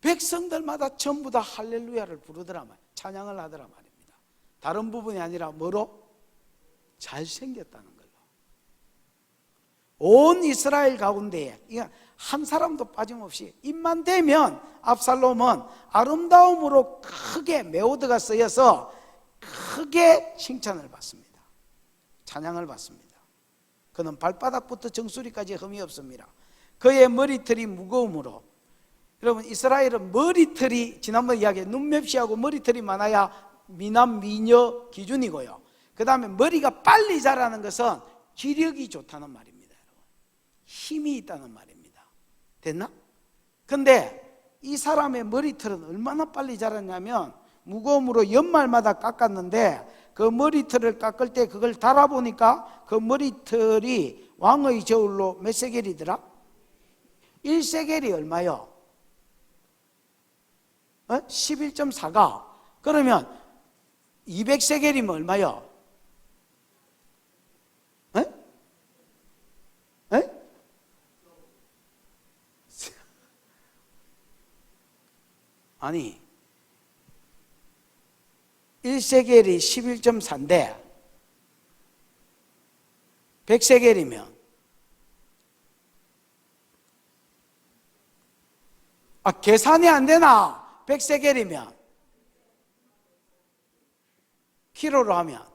백성들마다 전부 다 할렐루야를 부르더라 말, 찬양을 하더라 말입니다. 다른 부분이 아니라 뭐로? 잘생겼다는 걸로. 온 이스라엘 가운데에 한 사람도 빠짐없이 입만 대면 압살롬은 아름다움으로 크게 메오드가 쓰여서 크게 칭찬을 받습니다. 찬양을 받습니다. 그는 발바닥부터 정수리까지 흠이 없습니다. 그의 머리털이 무거움으로, 여러분 이스라엘은 머리털이 지난번 이야기에 눈맵시하고 머리털이 많아야 미남 미녀 기준이고요. 그 다음에 머리가 빨리 자라는 것은 기력이 좋다는 말입니다. 힘이 있다는 말입니다. 됐나? 근데 이 사람의 머리털은 얼마나 빨리 자랐냐면 무거움으로 연말마다 깎았는데 그 머리털을 깎을 때 그걸 달아보니까 그 머리털이 왕의 저울로 몇 세겔이더라? 1세겔이 얼마요? 11.4가 그러면 200세겔이면 얼마요? 아니 1세겔이 11.4인데 100세겔이면 계산이 안 되나? 100세겔이면 키로로 하면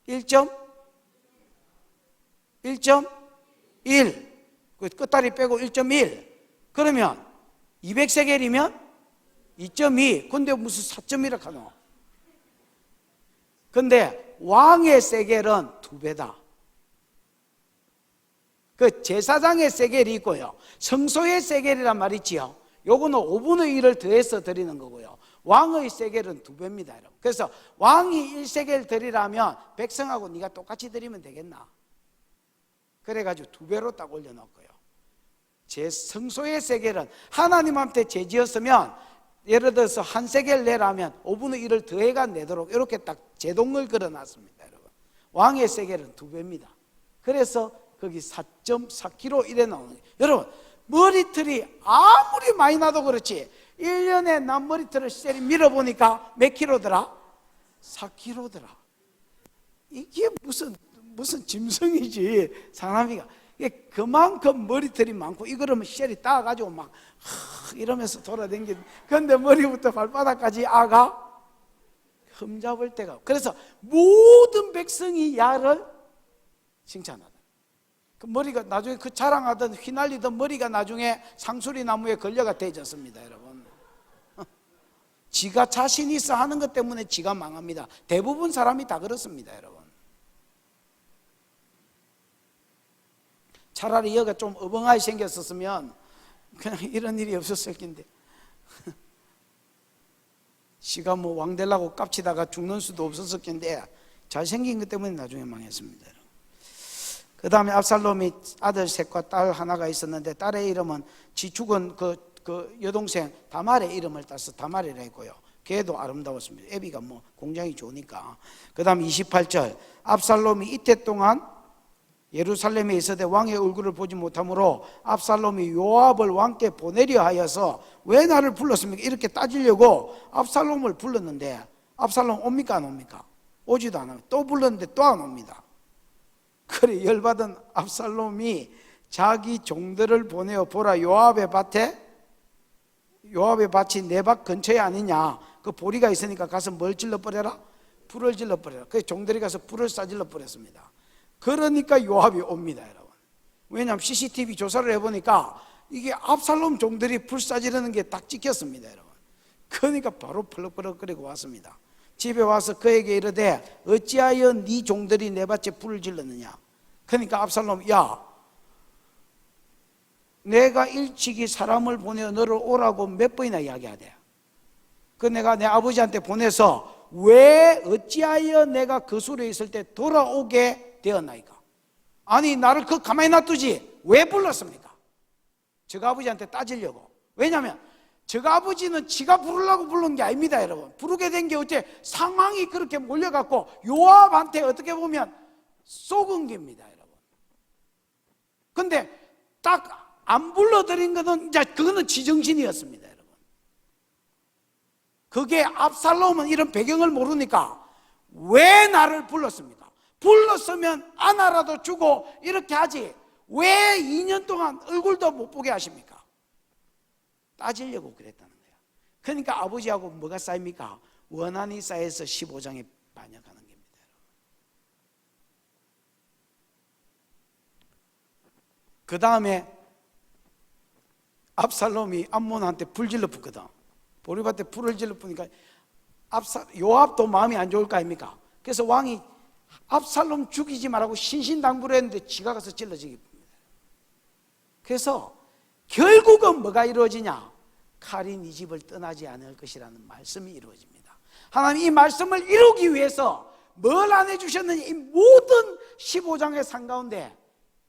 1. 1.1, 그 끝다리 빼고 1.1, 그러면 200세겔이면 2.2, 근데 무슨 4.1이라 하노? 근데 왕의 세겔은 2배다. 그 제사장의 세겔이 있고요, 성소의 세겔이란 말이 있지요. 요거는 5분의 1을 더해서 드리는 거고요, 왕의 세겔은 2배입니다, 여러분. 그래서 왕이 1세겔 드리라면 백성하고 네가 똑같이 드리면 되겠나? 그래가지고 2배로 딱 올려놓고요. 제 성소의 세겔은 하나님한테 죄지었으면 예를 들어서 1세겔 내라면 5분의 1을 더해가 내도록 이렇게 딱 제동을 걸어놨습니다, 여러분. 왕의 세겔은 2배입니다. 그래서 거기 4.4kg 이래 나오는 거예요. 여러분, 머리털이 아무리 많이 나도 그렇지 1년에 난 머리털을 셀이 밀어보니까 몇 킬로더라? 4kg더라. 이게 무슨 짐승이지, 사람이가. 이게 그만큼 머리털이 많고, 이거를 셀이 따가지고 막 이러면서 돌아다니는. 그런데 머리부터 발바닥까지 아가 흠잡을 데가 없고, 그래서 모든 백성이 야를 칭찬하다. 그 머리가 나중에 그 자랑하던 휘날리던 머리가 나중에 상수리 나무에 걸려가 대졌습니다, 여러분. 지가 자신 있어 하는 것 때문에 지가 망합니다. 대부분 사람이 다 그렇습니다, 여러분. 차라리 여가 좀 어벙하게 생겼었으면 그냥 이런 일이 없었을 텐데. 지가 뭐 왕 되려고 깝치다가 죽는 수도 없었을 텐데 잘생긴 것 때문에 나중에 망했습니다. 그 다음에 압살롬이 아들 셋과 딸 하나가 있었는데, 딸의 이름은 지 죽은 그 여동생 다말의 이름을 따서 다말이라 했고요, 걔도 아름다웠습니다. 애비가 뭐 공장이 좋으니까. 그 다음 28절, 압살롬이 이때 동안 예루살렘에 있어대 왕의 얼굴을 보지 못하므로 압살롬이 요압을 왕께 보내려 하여서 왜 나를 불렀습니까? 이렇게 따지려고 압살롬을 불렀는데, 압살롬 옵니까 안 옵니까? 오지도 않아요. 또 불렀는데 또 안 옵니다. 그래 열받은 압살롬이 자기 종들을 보내어 보라, 요압의 밭이 내 밭 근처에 아니냐, 그 보리가 있으니까 가서 뭘 질러버려라? 불을 질러버려라. 그래서 종들이 가서 불을 싸질러 버렸습니다. 그러니까 요압이 옵니다, 여러분. 왜냐하면 CCTV 조사를 해보니까 이게 압살롬 종들이 불 싸지르는 게 딱 찍혔습니다, 여러분. 그러니까 바로 펄럭펄럭거리고 왔습니다. 집에 와서 그에게 이르되 어찌하여 네 종들이 내 밭에 불을 질렀느냐? 그러니까 압살롬, 야, 내가 일찍이 사람을 보내어 너를 오라고 몇 번이나 이야기하대. 그 내가 내 아버지한테 보내서 왜 어찌하여 내가 그 술에 있을 때 돌아오게 되었나이까? 아니 나를 그 가만히 놔두지 왜 불렀습니까? 저 아버지한테 따지려고. 왜냐하면 저 아버지는 지가 부르려고 부른 게 아닙니다, 여러분. 부르게 된 게 어째 상황이 그렇게 몰려갖고 요압한테 어떻게 보면 속은 겁니다, 여러분. 근데 딱 안 불러들인 것은 이제 그거는 지정신이었습니다, 여러분. 그게 압살롬은 이런 배경을 모르니까 왜 나를 불렀습니까? 불렀으면 아나라도 주고 이렇게 하지 왜 2년 동안 얼굴도 못 보게 하십니까? 따지려고 그랬다는 거예요. 그러니까 아버지하고 뭐가 쌓입니까? 원한이 쌓여서 15장에 반역하는 겁니다. 그 다음에 압살롬이 암몬한테 불 질러 붙거든. 보리밭에 불을 질러 뿌니까 요압도 마음이 안 좋을 거 아닙니까? 그래서 왕이 압살롬 죽이지 말라고 신신당부를 했는데 지가 가서 찔러지게 봅니다. 그래서 결국은 뭐가 이루어지냐? 칼이 네 집을 떠나지 않을 것이라는 말씀이 이루어집니다. 하나님 이 말씀을 이루기 위해서 뭘 안 해주셨느냐? 이 모든 15장의 상 가운데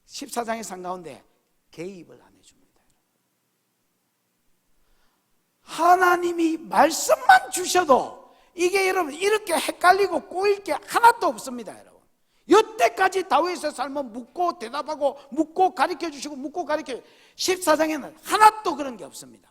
14장의 상 가운데 개입을 안 해줍니다. 하나님이 말씀만 주셔도 이게 여러분 이렇게 헷갈리고 꼬일 게 하나도 없습니다, 여러분. 여태까지 다윗의 삶은 묻고 대답하고 묻고 가르쳐주시고 묻고 가르쳐주시고 14장에는 하나도 그런 게 없습니다.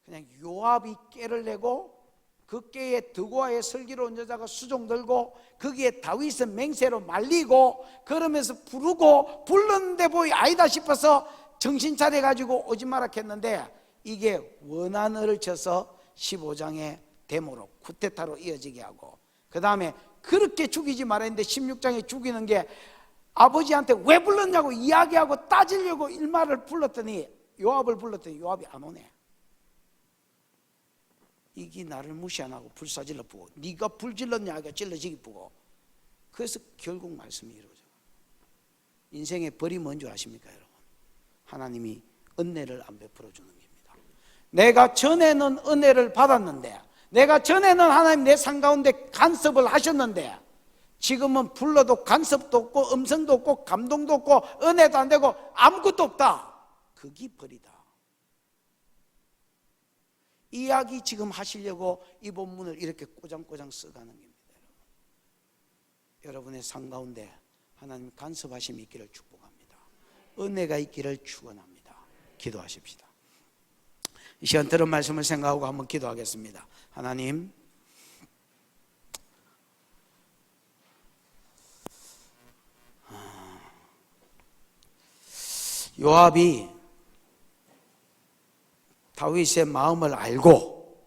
그냥 요압이 깨를 내고 그 깨에 드고아의 슬기로운 여자가 수종 들고 거기에 다윗은 맹세로 말리고 그러면서 부르고 불렀는데 보이 아니다 싶어서 정신 차려가지고 오지 마라 했는데 이게 원한을 쳐서 15장의 데모로 쿠데타로 이어지게 하고 그 다음에 그렇게 죽이지 말았는데 16장에 죽이는 게 아버지한테 왜 불렀냐고 이야기하고 따지려고 일말을 불렀더니, 요압을 불렀더니 요압이 안 오네. 이게 나를 무시 안 하고 불사질러 부고, 네가 불질렀냐 하니까 찔러지기 부고. 그래서 결국 말씀이 이루어져. 인생의 벌이 뭔 줄 아십니까 여러분? 하나님이 은혜를 안 베풀어 주는 겁니다. 내가 전에는 은혜를 받았는데, 내가 전에는 하나님 내 삶 가운데 간섭을 하셨는데, 지금은 불러도 간섭도 없고 음성도 없고 감동도 없고 은혜도 안 되고 아무것도 없다. 그게 벌이다. 이 이야기 지금 하시려고 이 본문을 이렇게 꼬장꼬장 써가는 겁니다. 여러분의 삶 가운데 하나님 간섭하심이 있기를 축복합니다. 은혜가 있기를 축원합니다. 기도하십시다. 이 시간 들은 말씀을 생각하고 한번 기도하겠습니다. 하나님, 요압이 다윗의 마음을 알고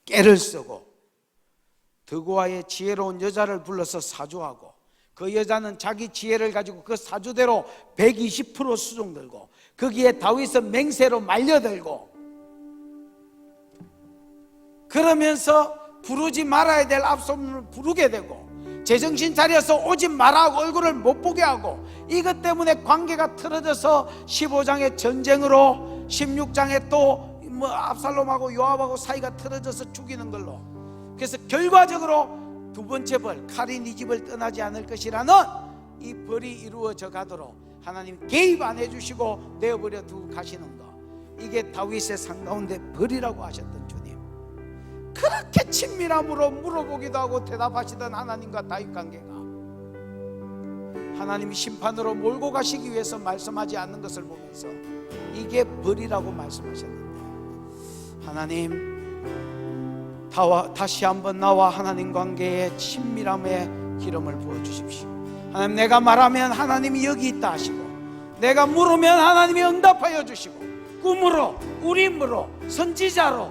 깨를 쓰고 드고아의 지혜로운 여자를 불러서 사주하고, 그 여자는 자기 지혜를 가지고 그 사주대로 120% 수종 들고, 거기에 다윗은 맹세로 말려들고, 그러면서 부르지 말아야 될 압살롬을 부르게 되고, 제정신 차려서 오지 마라 하고 얼굴을 못 보게 하고, 이것 때문에 관계가 틀어져서 15장의 전쟁으로 16장에 또 압살롬하고 요압하고 사이가 틀어져서 죽이는 걸로. 그래서 결과적으로 두 번째 벌, 칼이 네 집을 떠나지 않을 것이라는 이 벌이 이루어져 가도록 하나님 개입 안 해주시고 내어버려 두고 가시는 거, 이게 다윗의 삶 가운데 벌이라고 하셨던 주님. 그렇게 친밀함으로 물어보기도 하고 대답하시던 하나님과 다윗 관계가 하나님이 심판으로 몰고 가시기 위해서 말씀하지 않는 것을 보면서 이게 벌이라고 말씀하셨는데, 하나님 다시 한번 나와 하나님 관계에 친밀함의 기름을 부어주십시오. 하나님, 내가 말하면 하나님이 여기 있다 하시고, 내가 물으면 하나님이 응답하여 주시고, 꿈으로 우림으로 선지자로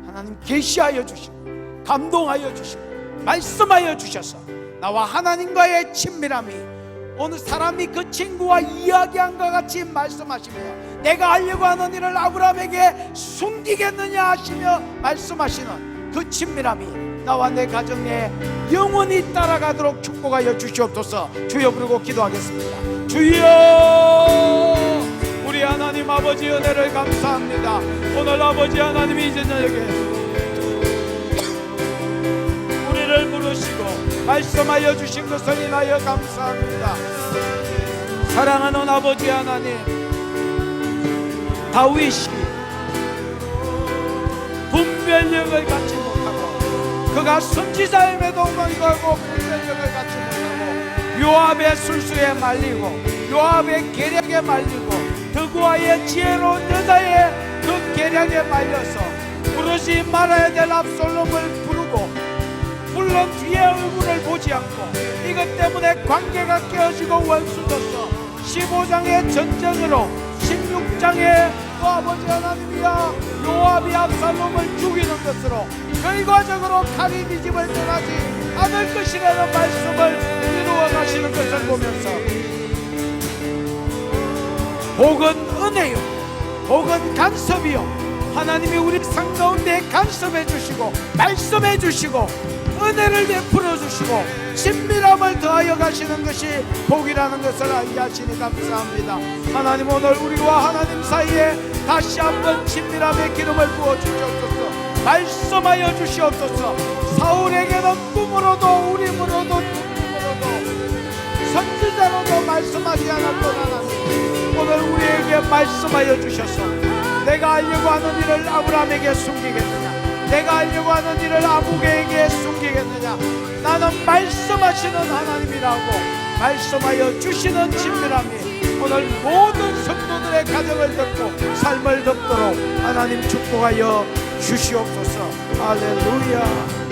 하나님 계시하여 주시고 감동하여 주시고 말씀하여 주셔서 나와 하나님과의 친밀함이 어느 사람이 그 친구와 이야기한 것 같이 말씀하시며, 내가 하려고 하는 일을 아브라함에게 숨기겠느냐 하시며 말씀하시는 그 친밀함이 나와 내 가정에 영원히 따라가도록 축복하여 주시옵소서. 주여 부르고 기도하겠습니다. 주여, 우리 하나님 아버지 은혜를 감사합니다. 오늘 아버지 하나님이 이제 저에게 우리를 부르시고 말씀하여 주신 것을 인하여 감사합니다. 사랑하는 아버지 하나님, 다윗이 분별력을 갖지 못하고 그가 선지자임에도 불구하고 분별력을 갖지 못하고 요압의 술수에 말리고 요압의 계략에 말리고 드고아의 지혜로운 여자의 그 계략에 말려서 부르지 말아야 될 압살롬을 부르고 물론 뒤에 얼굴을 보지 않고, 이것 때문에 관계가 깨어지고 원수로서 15장의 전쟁으로 16장에 또 아버지 하나님이여 요압이 압살롬을 죽이는 것으로 결과적으로 칼이 네 집을 떠나지 않을 것이라는 말씀을 이루어 가시는 것을 보면서 혹은 은혜요 혹은 간섭이요, 하나님이 우리 삶 가운데 간섭해 주시고 말씀해 주시고 은혜를 베풀어 주시고 친밀함을 더하여 가시는 것이 복이라는 것을 알게 하시니 감사합니다. 하나님, 오늘 우리와 하나님 사이에 다시 한번 친밀함의 기름을 부어 주시옵소서. 말씀하여 주시옵소서. 사울에게는 꿈으로도 우림으로도 눈으로도 선지자로도 말씀하지 않았던 하나님, 오늘 우리에게 말씀하여 주셔서 내가 하려고 하는 일을 아브라함에게 숨기겠느냐, 내가 하려고 하는 일을 아무개에게 숨기겠느냐, 나는 말씀하시는 하나님이라고 말씀하여 주시는 친밀함이 오늘 모든 성도들의 가정을 덮고 삶을 덮도록 하나님 축복하여 주시옵소서. 할렐루야.